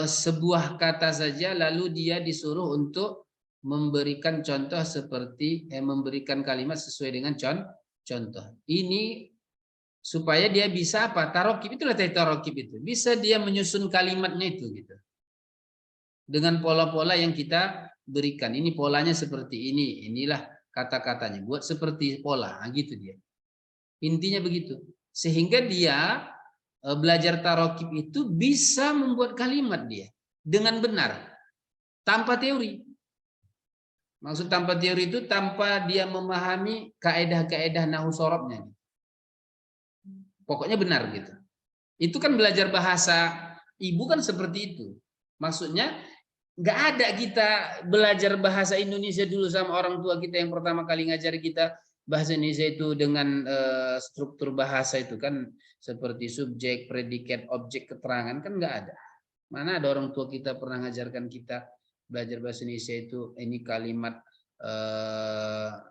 Speaker 2: Sebuah kata saja lalu dia disuruh untuk memberikan contoh seperti memberikan kalimat sesuai dengan contoh. Ini supaya dia bisa apa? Tarokib, itulah tarokib itu. Bisa dia menyusun kalimatnya itu gitu. Dengan pola-pola yang kita berikan. Ini polanya seperti ini. Inilah kata-katanya. Buat seperti pola. Nah, gitu dia. Intinya begitu. Sehingga dia belajar tarokib itu bisa membuat kalimat dia dengan benar tanpa teori. Maksud tanpa teori itu tanpa dia memahami kaedah-kaedah nahwu sorobnya. Pokoknya benar gitu. Itu kan belajar bahasa ibu kan seperti itu. Maksudnya nggak ada kita belajar bahasa Indonesia dulu sama orang tua kita yang pertama kali ngajar kita bahasa Indonesia itu dengan struktur bahasa itu kan seperti subjek, predikat, objek, keterangan kan nggak ada. Mana ada orang tua kita pernah ngajarkan kita belajar bahasa Indonesia itu ini kalimat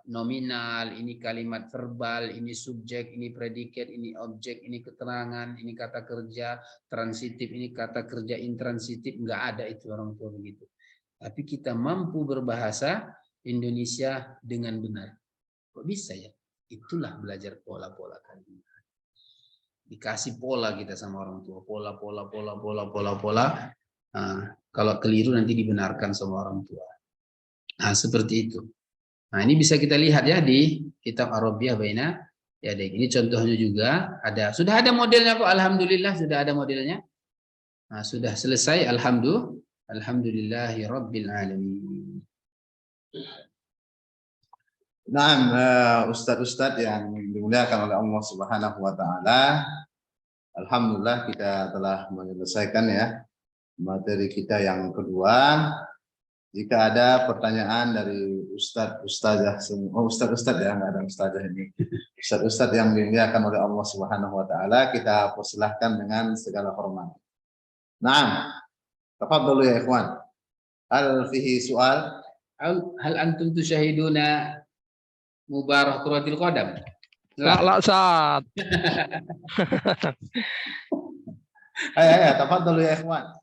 Speaker 2: nominal, ini kalimat verbal, ini subjek, ini predikat, ini objek, ini keterangan, ini kata kerja transitif, ini kata kerja intransitif, nggak ada itu orang tua begitu. Tapi kita mampu berbahasa Indonesia dengan benar. Kok bisa ya? Itulah belajar pola-pola kalimat. Dikasih pola kita sama orang tua, pola. Nah, kalau keliru nanti dibenarkan sama orang tua. Nah, seperti itu. Nah, ini bisa kita lihat ya di kitab Arabiyah Baina ya, ini contohnya juga ada. Sudah ada modelnya kok, alhamdulillah sudah ada modelnya. Nah, sudah selesai, alhamdulillahirabbil alamin.
Speaker 1: Nah, Ustadz-Ustadz yang dimuliakan oleh Allah Subhanahu wa taala, alhamdulillah kita telah menyelesaikan ya materi kita yang kedua. Jika ada pertanyaan dari Ustadzah semua, Ustadz ya, nggak ada Ustadzah ini, Ustadz yang dimuliakan oleh Allah Subhanahu wa taala, kita persilahkan dengan segala hormat. Nah, tafadhalu ya ikhwan. Hal fihi soal?
Speaker 2: Hal antum tusyahiduna mubarah kuratil qadam?
Speaker 3: La saat.
Speaker 1: Ayo, tafadhalu ya ikhwan.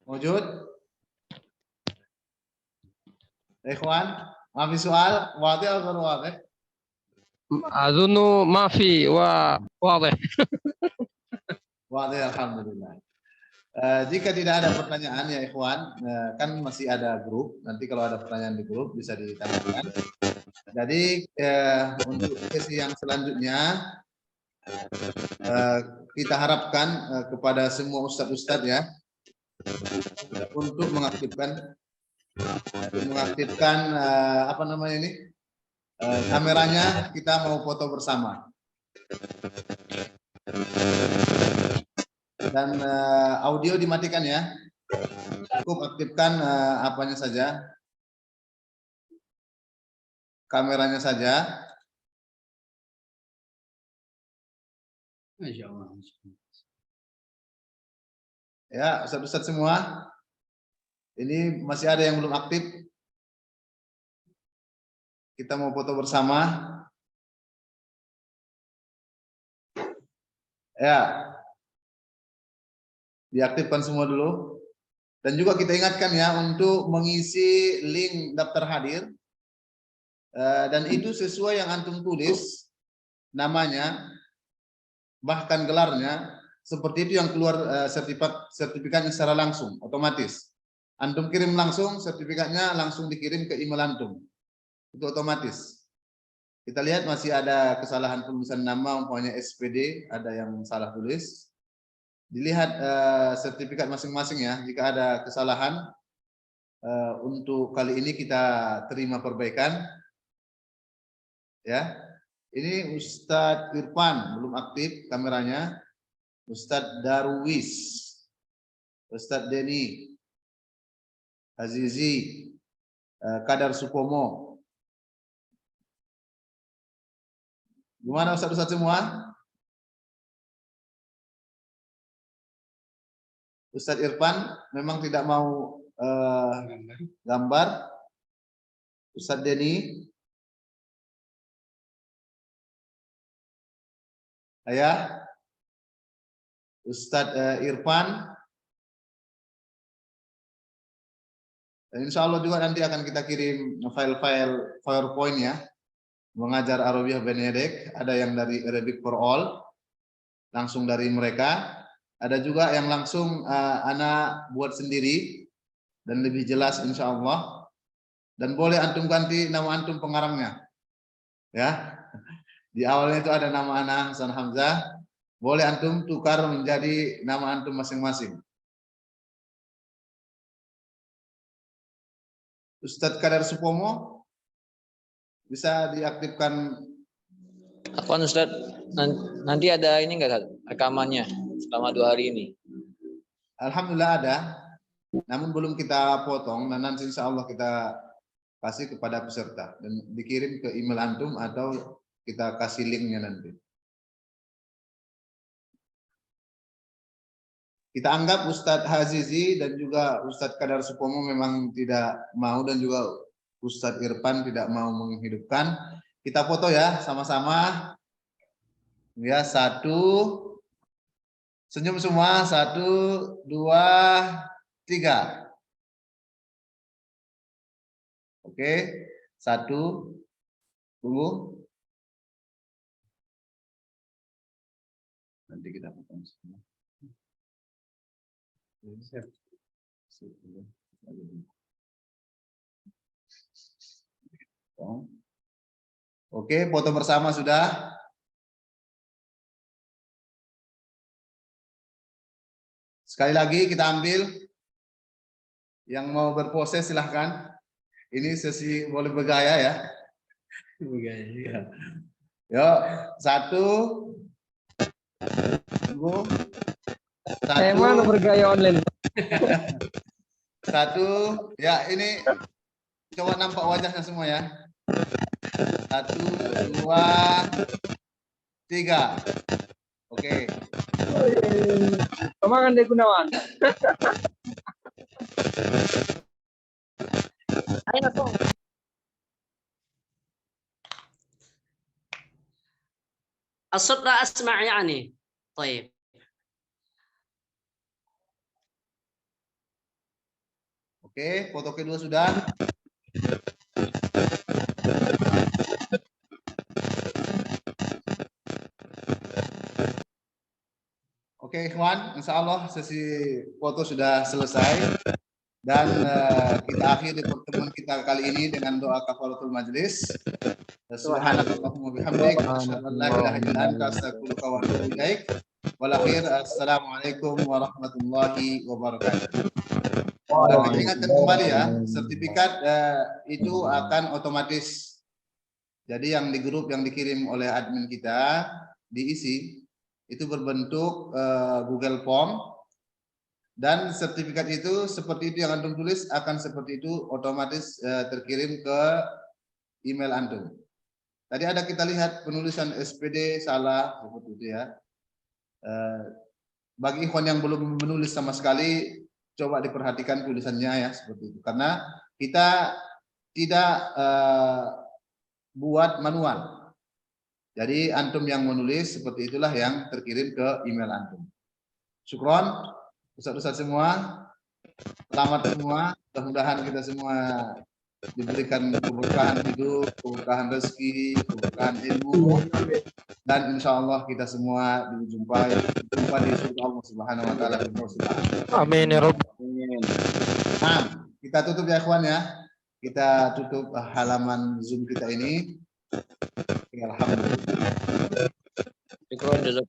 Speaker 1: Wujud? Ikhwan, mafi soal? Wadih atau wadih?
Speaker 3: Azunu mafi wa wadih.
Speaker 1: Wadih, alhamdulillah. Jika tidak ada pertanyaan ya ikhwan, kan masih ada grup. Nanti kalau ada pertanyaan di grup bisa ditanyakan. Jadi untuk sesi yang selanjutnya kita harapkan kepada semua ustadz-ustadz ya, untuk mengaktifkan apa namanya ini kameranya. Kita mau foto bersama dan audio dimatikan ya. Cukup aktifkan apanya saja, kameranya saja.
Speaker 2: Masya Allah.
Speaker 1: Ya, Ustadz semua. Ini masih ada yang belum aktif. Kita mau foto bersama. Ya, diaktifkan semua dulu. Dan juga kita ingatkan ya untuk mengisi link daftar hadir. Dan itu sesuai yang antum tulis, namanya, bahkan gelarnya, seperti itu yang keluar sertifikatnya secara langsung, otomatis. Antum kirim langsung, sertifikatnya langsung dikirim ke email antum. Itu otomatis. Kita lihat masih ada kesalahan penulisan nama, umpamanya SPD, ada yang salah tulis. Dilihat sertifikat masing-masing ya, jika ada kesalahan, untuk kali ini kita terima perbaikan. Ya, ini Ustadz Irfan belum aktif kameranya. Ustadz Darwis, Ustadz Deni, Azizi, Kadar Supomo. Gimana Ustadz semua? Ustadz Irfan memang tidak mau gambar. Ustadz Deni, Ayah, Ustadz Irfan. Dan insya Allah juga nanti akan kita kirim file-file PowerPoint ya, mengajar Arabiah Benedek. Ada yang dari Arabic for All, langsung dari mereka. Ada juga yang langsung anak buat sendiri dan lebih jelas insya Allah. Dan boleh antum ganti nama antum pengarangnya, ya. Di awalnya itu ada nama anak Hasan Hamzah, boleh antum tukar menjadi nama antum masing-masing. Ustadz Kadar Supomo bisa diaktifkan.
Speaker 3: Apaan Ustaz? Nanti ada ini enggak rekamannya selama 2 hari ini?
Speaker 1: Alhamdulillah ada, namun belum kita potong dan nanti insya Allah kita kasih kepada peserta dan dikirim ke email antum atau kita kasih linknya nanti. Kita anggap Ustadz Hazizi dan juga Ustadz Kadar Supomo memang tidak mau, dan juga Ustadz Irfan tidak mau menghidupkan. Kita foto ya sama-sama. Ya, 1, senyum semua, 1, 2, 3. Oke, 1, tunggu. Nanti kita potong semua. Oke, foto bersama sudah. Sekali lagi kita ambil. Yang mau berpose silahkan. Ini sesi boleh bergaya ya. Bergaya. Yuk, 1. Tunggu. 1.
Speaker 3: Mana bergaya online?
Speaker 1: 1. Ya, ini coba nampak wajahnya semua ya. 1, 2, 3. Oke.
Speaker 3: Kemakan deh Gunawan.
Speaker 2: Ayo dong. الصوت لا أسمع يعني. طيب.
Speaker 1: Oke, foto kedua sudah. Oke, ikhwan, insya Allah sesi foto sudah selesai. Dan kita akhiri pertemuan kita kali ini dengan doa kafaratul majlis. Subhanallahumma bihamdik, asyhadu an la ilaha illa anta, astaghfiruka wa atubu ilaik. Wal akhir, assalamualaikum warahmatullahi wabarakatuh. Ingatkan kembali ya, sertifikat itu akan otomatis. Jadi yang di grup yang dikirim oleh admin kita diisi itu berbentuk Google Form, dan sertifikat itu seperti itu yang antum tulis akan seperti itu otomatis terkirim ke email antum. Tadi ada kita lihat penulisan SPD salah seperti itu ya. Bagi ikhwan yang belum menulis sama sekali, coba diperhatikan tulisannya ya seperti itu. Karena kita tidak buat manual. Jadi antum yang menulis seperti itulah yang terkirim ke email antum. Syukron, ustaz-ustaz semua, selamat semua. Mudah-mudahan kita semua diberikan keberkahan hidup, keberkahan rezeki, keberkahan ilmu, dan insya Allah kita semua jumpa di surga Allah Subhanahu Wa Taala.
Speaker 6: Amin ya Rabb.
Speaker 1: Nah, kita tutup ya ikhwan ya. Kita tutup halaman Zoom kita ini. Alhamdulillah.